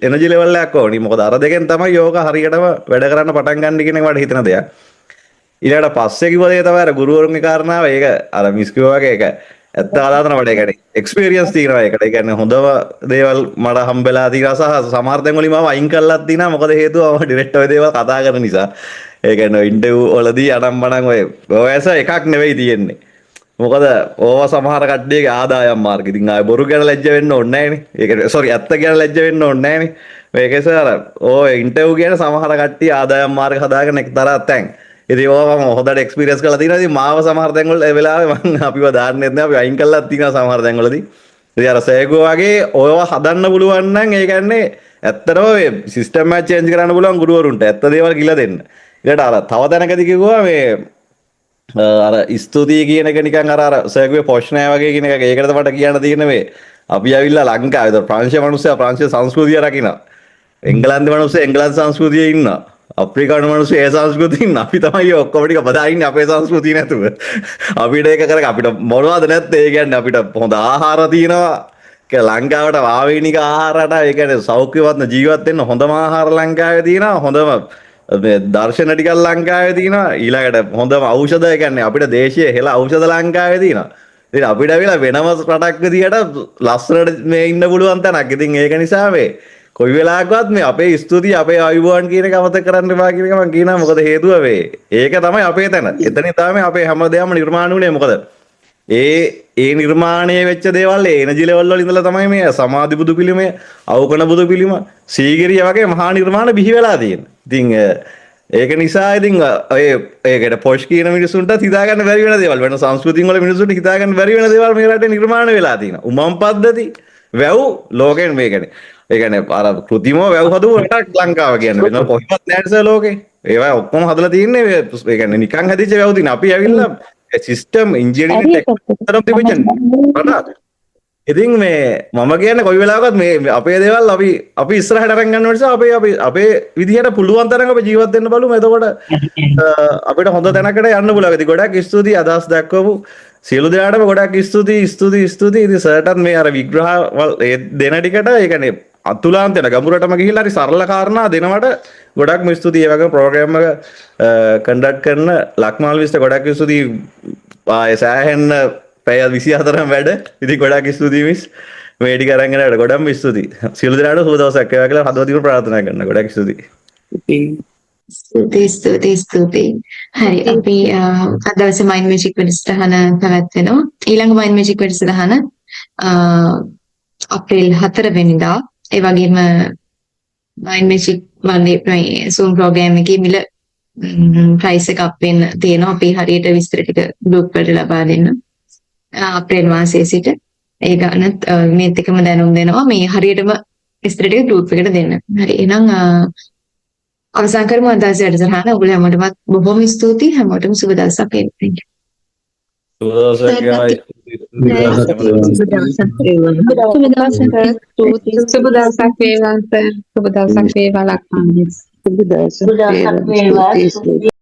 එනර්ජි ලෙවල් එකක් ඕනි. මොකද අර දෙකෙන් තමයි යෝග හරියටම වැඩ කරන්න පටන් ගන්න කියන එක මට හිතෙන දෙයක්. ඊළඟට පස්සේ කිව්ව දේ තමයි අර ගුරුවරුන්ගේ කාරණාව. ඒක අර මිස් කිව්වා වගේ ඒක ඇත්ත ආදාතන වැඩ. ඒ කියන්නේ එක්ස්පීරියන්ස් තියෙනවා ඒකට. ඒ කියන්නේ හොඳම දේවල් මට හම්බෙලා තියෙනවා සහ සමහර තැන් වලින් මම අයින් කරලාත් තියෙනවා. මොකද හේතුව මම ඩිරෙක්ට් ඔය දේවල් කතා කරන නිසා. ඒ කියන්නේ ඉන්ටර්විව් වලදී අනම්මනම් ඔය ඔයස එකක් නෙවෙයි තියෙන්නේ. මොකද ඕවා සමහර කට්ටියගේ ආදායම් මාර්ග. ඉතින් ආය බොරු ගැන ලැජ්ජ වෙන්න ඕනේ නැහැනේ. ඒක සෝරි ඇත්ත ගැන ලැජ්ජ වෙන්න ඕනේ නැහැනේ. මේකේ සර් ඔය ඉන්ටර්විව් කියන සමහර කට්ටිය ආදායම් මාර්ග හදාගෙන එක්තරා තැන්. ඉතින් ඕවා මම හොඳට එක්ස්පීරියන්ස් කරලා තියෙනවා. ඉතින් මාව සමහර තැන් වල ඒ වෙලාවේ මම අපිව දාන්නෙත් නෑ. අපි අයින් කරලා තියෙනවා සමහර තැන් වලදී. ඉතින් අර සේගෝ වගේ ඔයවා හදන්න පුළුවන් නම් ඒ කියන්නේ ඇත්තටම මේ සිස්ටම් එක චේන්ජ් කරන්න පුළුවන් ගුරුවරුන්ට. ඇත්ත දේවල් කියලා දෙන්න. ඊට අර තව තැනකදී කිව්වා මේ අර ස්තුතියි කියන එක නිකන් අර සර්ගේ පොෂ්ණය වගේ කියන එක. ඒකට මට කියන්න තියෙන මේ අපි ඇවිල්ලා ලංකාවේ ඒතර ප්‍රංශ මිනිස්සු ප්‍රංශ සංස්කෘතිය රකින්න. එංගලන්තේ මිනිස්සු එංගලන්ත සංස්කෘතියේ ඉන්නවා. අප්‍රිකානු මිනිස්සු ඒ සංස්කෘතියේ ඉන්න. අපි තමයි ඔක්කොම ටික බදා ඉන්නේ අපේ සංස්කෘතිය නැතුව. අපිට ඒක කරක අපිට මොනවද නැත්තේ? ඒ කියන්නේ අපිට හොඳ ආහාර තියෙනවා. ලංකාවට ආවේනික ආහාරට ඒ කියන්නේ සෞඛ්‍යවත් ජීවත් වෙන්න හොඳම ආහාර ලංකාවේ තියෙනවා. හොඳම දර්ශන ටිකක් ලංකාවේ තියෙනවා. ඊළඟට හොඳම ඖෂධ ඒ කියන්නේ අපිට දේශීය හෙළ ඖෂධ ලංකාවේ තියෙනවා. ඉතින් අපිට ඇවිල්ලා වෙනම රටක් විදියට ලස්සනට මේ ඉන්න පුළුවන් තැනක්. ඉතින් ඒක නිසා මේ කොයි වෙලාවකවත් මේ අපේ ස්තුතිය අපේ ආයුබෝවන් කියන එක අමතක කරන්න එපා කියන එක මම කියනවා. මොකද හේතුව මේ ඒක තමයි අපේ තැන. එතනින් තමයි අපේ හැමදේම නිර්මාණය වුණේ. මොකද ඒ නිර්මාණය වෙච්ච දේවල් ඒ එනර්ජි ලෙවල් වල ඉඳලා තමයි මේ සමාධි බුදු පිළිමය, අවකණ බුදු පිළිම, සීගිරිය වගේ මහා නිර්මාණ බිහි වෙලා තියෙන්නේ. ඉතින් ඒක නිසා ඉතින් ඔය ඒකට පොෂ් කියන මිනිසුන්ට හිතා ගන්න බැරි වෙන දේවල් වෙන සංස්කෘතින් වල මිනිසුන්ට හිතා ගන්න බැරි වෙන දේවල් මේ රටේ නිර්මාණය වෙලා තියෙනවා. උමම් පද්ධති වැව් ලෝකෙන් මේ කියන්නේ ඒ කියන්නේ අර කෘතිමව වැව් හදුව රටක් ලංකාව කියන්නේ වෙන කොහෙවත් නැහැ සර් ලෝකේ. ඒවා ඔක්කොම හදලා තියෙන්නේ ඒ කියන්නේ නිකන් හැදිච්ච වැව් දින. අපි ඇවිල්ලා සිස්ටම් ඉන්ජිනියරින් ටෙක්නොලොජි ඩිවිෂන් රටක්. ඉතින් මේ මම කියන්නේ කොයි වෙලාවකත් මේ අපේ දේවල් අපි ඉස්සරහට අරන් ගන්න නිසා අපේ විදිහට පුළුවන් තරම් අපි ජීවත් වෙන්න බලමු. එතකොට අපිට හොඳ තැනකට යන්න පුළුවන්. ඉතින් ගොඩක් ස්තුතියි අදහස් දක්වපු සියලු දෙනාටම ගොඩක් ස්තුතියි. ඉතින් සර්ටත් මේ අර විග්‍රහ දෙන ටිකට ඒ කියන්නේ අතුලාන්තයට ගමුරටම ගිහිල්ලා හරි සරල කාරණා දෙනවට ගොඩක්ම ස්තුතියි. ඒ වගේ ප්‍රෝග්‍රෑම් එක කන්ඩක්ට් කරන ලක්මාල් විස්ට ගොඩක් ස්තුතියි. සෑහෙන්න පැය 24ම වැඩ. ඉතින් ගොඩක් ස්තුතියි මිස්. මේ ටික අරන් යනකොට ගොඩක්ම ස්තුතියි. සියලු දෙනාට සුබ දවසක් වේවා කියලා හදවතින් ප්‍රාර්ථනා කරනවා. ගොඩක් ස්තුතියි. ස්තුතියි. හරි අපි අද දවසේ මයින්ඩ් මැජික් වැඩසටහන පැවැත්වෙනවා. ඊළඟ මයින්ඩ් මැජික් වැඩසටහන අප්‍රේල් 4 වෙනිදා. ඒ වගේම මයින්ඩ් මැජික් වගේ Zoom ප්‍රෝග්‍රෑම් එකේ මිල ප්‍රයිස් එකක් වෙන්න තියෙනවා. අපි හරියට විස්තර ටික ගෲප් වලට ලබා දෙන්න. අප්‍රේල් මාසයේ සිට ඒ ගණනත් මේත් එකම දැනුම් දෙනවා. මේ හරියටම විස්තර ටික ගෲප් එකට දෙන්න. හරි. එහෙනම් අවසන් කරමු අද දවසේ වැඩසටහන. ඔයගොල්ලෝ හැමෝටම බොහොම ස්තුතියි. හැමෝටම සුබ දවසක් වේවා. සුබ දවසක් ගායි. සුබ දවසක් වේවා සර්. සුබ දවසක් වේවා ලක්ෂණ. සුබ දවසක් වේවා.